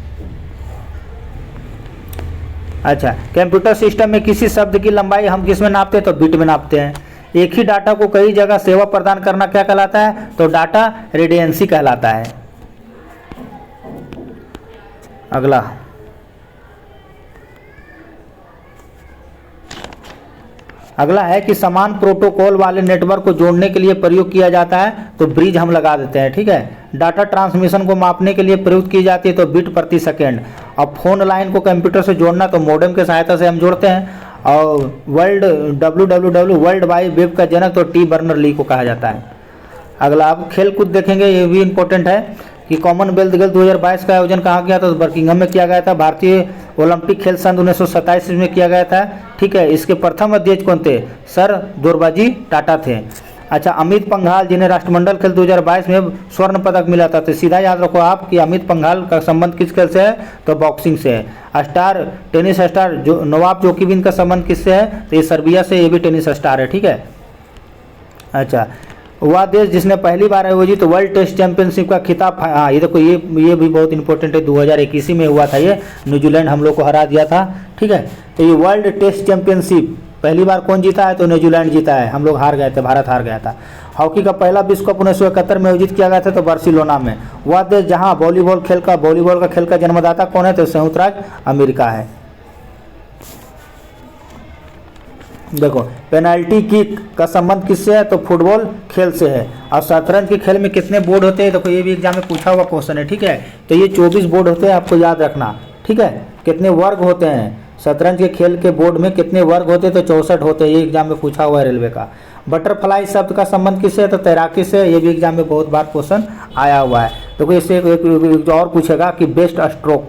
अच्छा, कंप्यूटर सिस्टम में किसी शब्द की लंबाई हम किस में नापते हैं? तो बिट में नापते हैं। एक ही डाटा को कई जगह सेवा प्रदान करना क्या कहलाता है? तो डाटा रिडेंडेंसी कहलाता है। अगला, अगला है कि समान प्रोटोकॉल वाले नेटवर्क को जोड़ने के लिए प्रयोग किया जाता है तो ब्रिज हम लगा देते हैं। ठीक है। डाटा ट्रांसमिशन को मापने के लिए प्रयुक्त की जाती है तो बिट प्रति सेकेंड। अब फोन लाइन को कंप्यूटर से जोड़ना तो मॉडेम के सहायता से हम जोड़ते हैं। और www वर्ल्ड वाइड वेब का जनक तो टी बर्नर ली को कहा जाता है। अगला अब खेल कूद देखेंगे, ये भी इंपॉर्टेंट है कि कॉमनवेल्थ गेम्स 2022 का आयोजन कहाँ किया था? तो बर्मिंघम में किया गया था। भारतीय ओलंपिक खेल सन 1927 में किया गया था। ठीक है। इसके प्रथम अध्यक्ष कौन थे? सर दोरबाजी टाटा थे। अच्छा, अमित पंघाल जिन्हें राष्ट्रमंडल खेल 2022 में स्वर्ण पदक मिला था तो सीधा याद रखो आप कि अमित पंघाल का संबंध किस खेल से है? तो बॉक्सिंग से है। स्टार टेनिस स्टार जो नोवाक जोकोविच का संबंध किससे है? तो ये सर्बिया से, ये भी टेनिस स्टार है। ठीक है। अच्छा, वह देश जिसने पहली बार आयोजित वर्ल्ड टेस्ट चैंपियनशिप का खिताब, हाँ ये देखो ये भी बहुत इंपॉर्टेंट है, 2021 में हुआ था ये, न्यूजीलैंड हम लोग को हरा दिया था। ठीक है। तो ये वर्ल्ड टेस्ट चैंपियनशिप पहली बार कौन जीता है? तो न्यूजीलैंड जीता है। हम लोग हार गए थे, भारत हार गया था। हॉकी का पहला विश्व कप 1971 में आयोजित किया गया था तो बार्सिलोना में। वह देश जहाँ वॉलीबॉल का खेल का जन्मदाता कौन है? तो संयुक्त राज्य अमेरिका है। देखो, पेनाल्टी किक का संबंध किससे है? तो फुटबॉल खेल से है। और शतरंज के खेल में कितने बोर्ड होते हैं? देखो ये भी एग्जाम में पूछा हुआ क्वेश्चन है। ठीक है। तो ये 24 बोर्ड होते हैं, आपको याद रखना। ठीक है। कितने वर्ग होते हैं शतरंज के खेल के बोर्ड में? कितने वर्ग होते हैं? तो 64 होते हैं। ये एग्जाम में पूछा हुआ है रेलवे का। बटरफ्लाई शब्द का संबंध किससे है? तो तैराकी से। ये भी एग्जाम में बहुत बार क्वेश्चन आया हुआ है। देखो इससे एक और पूछेगा कि बेस्ट स्ट्रोक,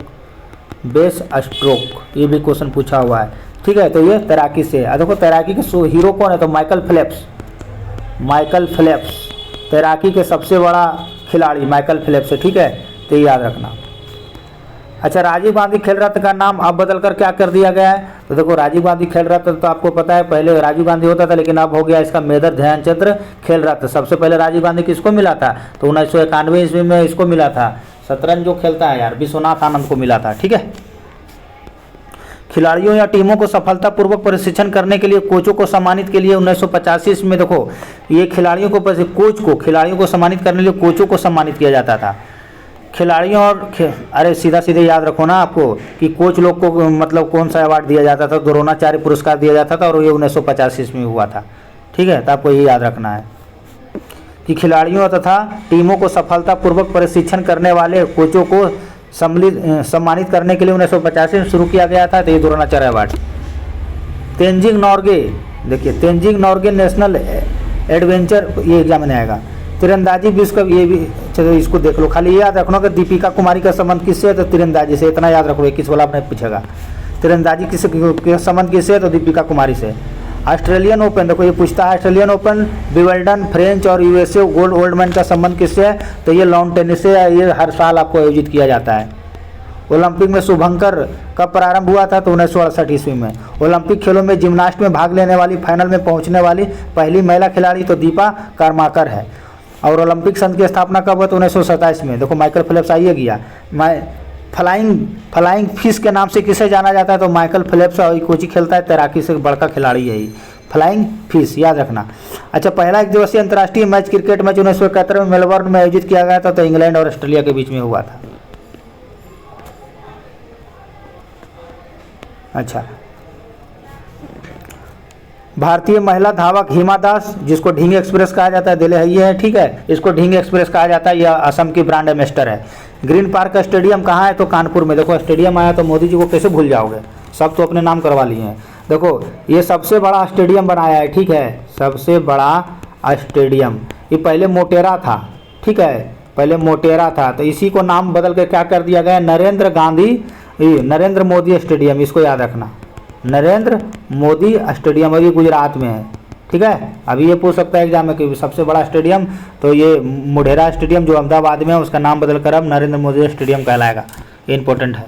ये भी क्वेश्चन पूछा हुआ है। ठीक है। तो ये तैराकी से। देखो तैराकी के हीरो कौन है? तो माइकल फेल्प्स तैराकी के सबसे बड़ा खिलाड़ी माइकल फेल्प्स है। ठीक है। तो ये याद रखना। अच्छा, राजीव गांधी खेल रत्न का नाम अब बदलकर क्या कर दिया गया है? तो देखो राजीव गांधी खेल रत्न तो आपको पता है पहले राजीव गांधी होता था, लेकिन अब हो गया इसका मेजर ध्यानचंद खेल रत्न। सबसे पहले राजीव गांधी किसको मिला था? तो 1991 ईस्वी में इसको मिला था। शतरंज जो खेलता है यार, विश्वनाथ आनंद को मिला था। ठीक है। खिलाड़ियों या टीमों को सफलतापूर्वक प्रशिक्षण करने के लिए कोचों को सम्मानित के लिए 1985 में देखो ये खिलाड़ियों को सम्मानित करने के लिए कोचों को सम्मानित किया जाता था। खिलाड़ियों और अरे सीधे याद रखो ना आपको कि कोच लोग को मतलब कौन सा अवार्ड दिया जाता था? द्रोणाचार्य पुरस्कार दिया जाता था और ये 1985 में हुआ था। ठीक है। तो आपको ये याद रखना है कि खिलाड़ियों तथा टीमों को सफलतापूर्वक प्रशिक्षण करने वाले कोचों को सम्मानित करने के लिए 1985 में शुरू किया गया था। तो ये द्रोणाचार्य अवार्ड। तेंजिंग नॉर्गे, देखिए तेंजिंग नॉर्गे नेशनल एडवेंचर, ये एग्जाम में आएगा। तीरंदाजी विश्व कप, ये भी चलो इसको देख लो। खाली ये याद रखना कि दीपिका कुमारी का संबंध किससे है? तो तीरंदाजी से। इतना याद रखो, 21 वाला आपने पूछेगा। तीरंदाजी किससे संबंध किससे है? तो दीपिका कुमारी से। ऑस्ट्रेलियन ओपन, देखो ये पूछता है ऑस्ट्रेलियन ओपन, विंबलडन, फ्रेंच और यूएसए ओल्डमैन का संबंध किससे है? तो ये लॉन टेनिस से है। ये हर साल आपको आयोजित किया जाता है। ओलंपिक में शुभंकर कब प्रारंभ हुआ था? तो 1968 ईस्वी में। ओलंपिक खेलों में जिम्नास्ट में भाग लेने वाली, फाइनल में पहुंचने वाली पहली महिला खिलाड़ी तो दीपा कर्माकर है। और ओलंपिक संघ की स्थापना कब हुआ? तो 1927 में। देखो माइकल फेल्प्स आइए गया। फ्लाइंग फिश के नाम से किसे जाना जाता है? तो माइकल फेल्प्स, और कोची खेलता है, तैराकी से बड़का खिलाड़ी है फ्लाइंग फिश, याद रखना। अच्छा, पहला एक दिवसीय अंतर्राष्ट्रीय मैच क्रिकेट मैच 1971 में मेलबर्न में आयोजित किया गया था तो इंग्लैंड और ऑस्ट्रेलिया के बीच में हुआ था। अच्छा, भारतीय महिला धावक हिमा दास, जिसको ढींग एक्सप्रेस कहा जाता है, दिल्ली है ये है, ठीक है, इसको ढींग एक्सप्रेस कहा जाता है, यह असम की ब्रांड एम्बेसडर है। ग्रीन पार्क स्टेडियम कहाँ है, तो कानपुर में। देखो स्टेडियम आया तो मोदी जी को कैसे भूल जाओगे, सब तो अपने नाम करवा लिए हैं। देखो ये सबसे बड़ा स्टेडियम बनाया है, ठीक है, सबसे बड़ा स्टेडियम। ये पहले मोटेरा था, ठीक है, पहले मोटेरा था, तो इसी को नाम बदल के क्या कर दिया गया, नरेंद्र मोदी स्टेडियम। इसको याद रखना, नरेंद्र मोदी स्टेडियम, अभी गुजरात में है, ठीक है। अभी ये पूछ सकता है एग्जाम में कि सबसे बड़ा स्टेडियम, तो ये मोढेरा स्टेडियम जो अहमदाबाद में है, उसका नाम बदल कर अब नरेंद्र मोदी स्टेडियम कहलाएगा। ये इंपॉर्टेंट है।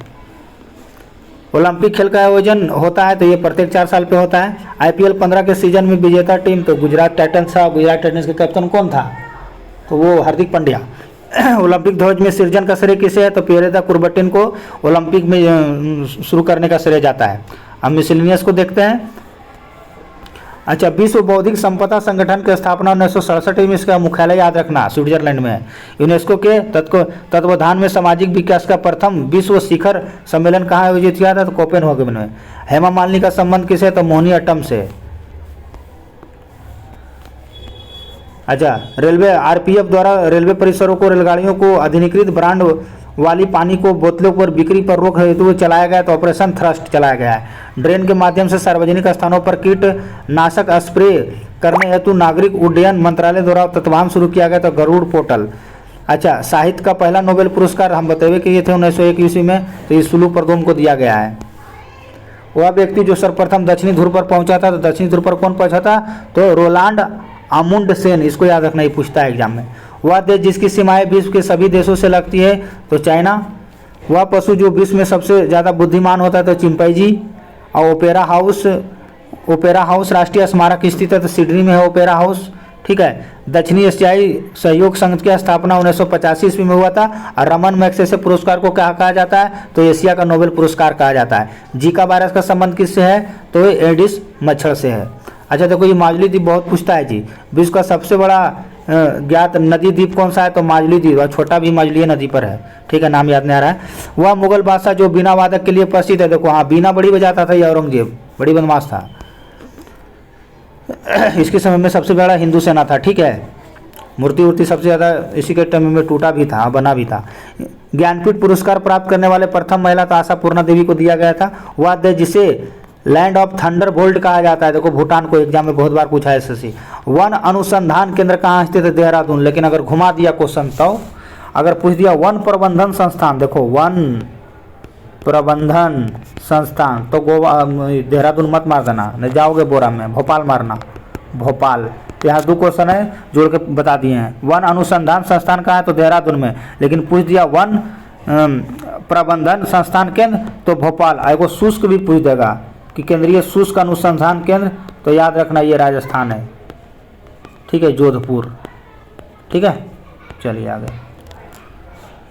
ओलंपिक खेल का आयोजन होता है तो ये प्रत्येक 4 साल पे होता है। IPL 15 के सीजन में विजेता टीम तो गुजरात टाइटंस था। गुजरात टाइटंस के कैप्टन कौन था, तो वो हार्दिक पांड्या। ओलंपिक ध्वज में सृजन का श्रेय किसे है, तो पियरेदा कुर्बटिन को ओलंपिक में शुरू करने का श्रेय जाता है। अब मिसलिनियस को देखते हैं। अच्छा, विश्व बौद्धिक संपदा संगठन की स्थापना 1967 में, इसका मुख्यालय याद रखना स्विट्जरलैंड में है। यूनेस्को के तत्वाधान में सामाजिक विकास का प्रथम विश्व शिखर सम्मेलन कहाँ आयोजित किया था, तो कोपेनहेगन में। हेमा मालिनी का संबंध किसे, तो मोहिनीअट्टम से। अच्छा, रेलवे RPF द्वारा रेलवे परिसरों को रेलगाड़ियों को अधिनिकृत ब्रांड वाली पानी को बोतलों पर बिक्री पर रोक हेतु चलाया गया, तो ऑपरेशन थ्रस्ट चलाया गया है। ड्रेन के माध्यम से सार्वजनिक स्थानों पर कीटनाशक स्प्रे करने हेतु नागरिक उड्डयन मंत्रालय द्वारा तत्वावधान शुरू किया गया, तो गरुड़ पोर्टल। अच्छा, साहित्य का पहला नोबेल पुरस्कार हम बताए कि ये थे 1901 ईस्वी में, तो ये सुलू परदोम को दिया गया है। वह व्यक्ति जो सर्वप्रथम दक्षिणी ध्रुव पर पहुंचा था, तो दक्षिणी ध्रुव पर कौन पहुंचा था, तो रोलांड अमुंडसेन। इसको याद रखना, ही पूछता है एग्जाम में। वह देश जिसकी सीमाएं विश्व के सभी देशों से लगती है, तो चाइना। वह पशु जो विश्व में सबसे ज़्यादा बुद्धिमान होता है, तो चिंपैंजी। और ओपेरा हाउस राष्ट्रीय स्मारक स्थित है, तो सिडनी में है ओपेरा हाउस, ठीक है। दक्षिणी एशियाई सहयोग संघ की स्थापना 1985 ईस्वी में हुआ था। और रमन मैग्सेसे पुरस्कार को क्या कहा जाता है, तो एशिया का नोबेल पुरस्कार कहा जाता है। जीका वायरस का संबंध किससे है, तो ये एडिस मच्छर से है। अच्छा देखो, ये माजुली द्वीप बहुत पूछता है जी। विश्व का सबसे बड़ा ज्ञात नदी द्वीप कौन सा है, तो माजुली द्वीप। और छोटा भी माजुली नदी पर है, ठीक है, नाम याद नहीं आ रहा है। वह मुगल बादशाह जो बीना वादक के लिए प्रसिद्ध है। देखो हाँ, बीना बड़ी बजाता था, ये औरंगजेब बड़ी बदमाश था। इसके समय में सबसे बड़ा हिंदू सेना था, ठीक है। मूर्ति सबसे ज़्यादा इसी के टाइम में टूटा भी था, बना भी था। ज्ञानपीठ पुरस्कार प्राप्त करने वाले प्रथम महिला तो आशापूर्णा देवी को दिया गया था। वह देश जिसे लैंड ऑफ थंडर बोल्ट कहा जाता है, देखो भूटान को एग्जाम में बहुत बार पूछा है SSC। वन अनुसंधान केंद्र कहाँ स्थित है, देहरादून। लेकिन अगर घुमा दिया क्वेश्चन, तो अगर पूछ दिया वन प्रबंधन संस्थान, देखो वन प्रबंधन संस्थान, तो गोवा देहरादून मत मार देना, नहीं जाओगे बोरा में, भोपाल मारना, भोपाल। यहाँ 2 क्वेश्चन है जोड़ के बता दिए हैं। वन अनुसंधान संस्थान कहाँ है, तो देहरादून में। लेकिन पूछ दिया वन प्रबंधन संस्थान केंद्र, तो भोपाल। एगो शुष्क भी पूछ देगा कि केंद्रीय शुष्क अनुसंधान केंद्र, तो याद रखना ये राजस्थान है, ठीक है, जोधपुर, ठीक है। चलिए आगे,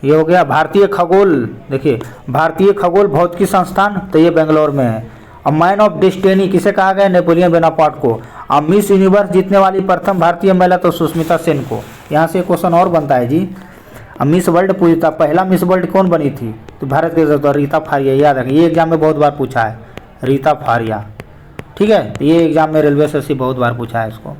ये हो गया भारतीय खगोल। देखिए, भारतीय खगोल भौतिकी संस्थान, तो ये बेंगलोर में है। अब मैन ऑफ डेस्टिनी किसे कहा गया, नेपोलियन बोनापार्ट को। अब मिस यूनिवर्स जीतने वाली प्रथम भारतीय महिला, तो सुष्मिता सेन को। यहाँ से क्वेश्चन और बनता है जी। अब मिस वर्ल्ड पूछता, पहला मिस वर्ल्ड कौन बनी थी, तो भारत के, तो रीता फारिया, याद रखें, ये एग्जाम में बहुत बार पूछा है, रीता फारिया, ठीक है। ये एग्जाम में रेलवे से बहुत बार पूछा है इसको।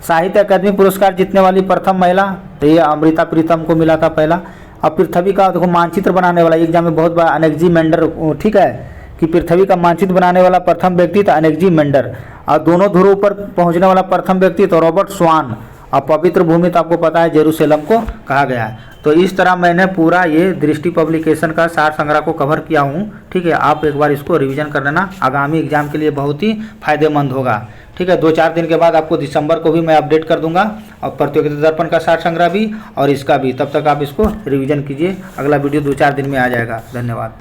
साहित्य अकादमी पुरस्कार जीतने वाली प्रथम महिला, तो ये अमृता प्रीतम को मिला था पहला। अब पृथ्वी का देखो मानचित्र बनाने वाला, एग्जाम में बहुत बार अनेक्जीमेंडर, ठीक है, कि पृथ्वी का मानचित्र बनाने वाला प्रथम व्यक्ति था अनेक्जीमेंडर। और दोनों ध्रुवों पर पहुंचने वाला प्रथम व्यक्ति तो रॉबर्ट स्वान। और पवित्र भूमि तो आपको पता है जेरूसलम को कहा गया है। तो इस तरह मैंने पूरा ये दृष्टि पब्लिकेशन का सार संग्रह को कवर किया हूँ, ठीक है। आप एक बार इसको रिवीजन कर लेना, आगामी एग्जाम के लिए बहुत ही फायदेमंद होगा, ठीक है। 2-4 दिन के बाद आपको दिसंबर को भी मैं अपडेट कर दूंगा, और प्रतियोगिता दर्पण का सार संग्रह भी और इसका भी। तब तक आप इसको रिवीजन कीजिए, अगला वीडियो 2-4 दिन में आ जाएगा। धन्यवाद।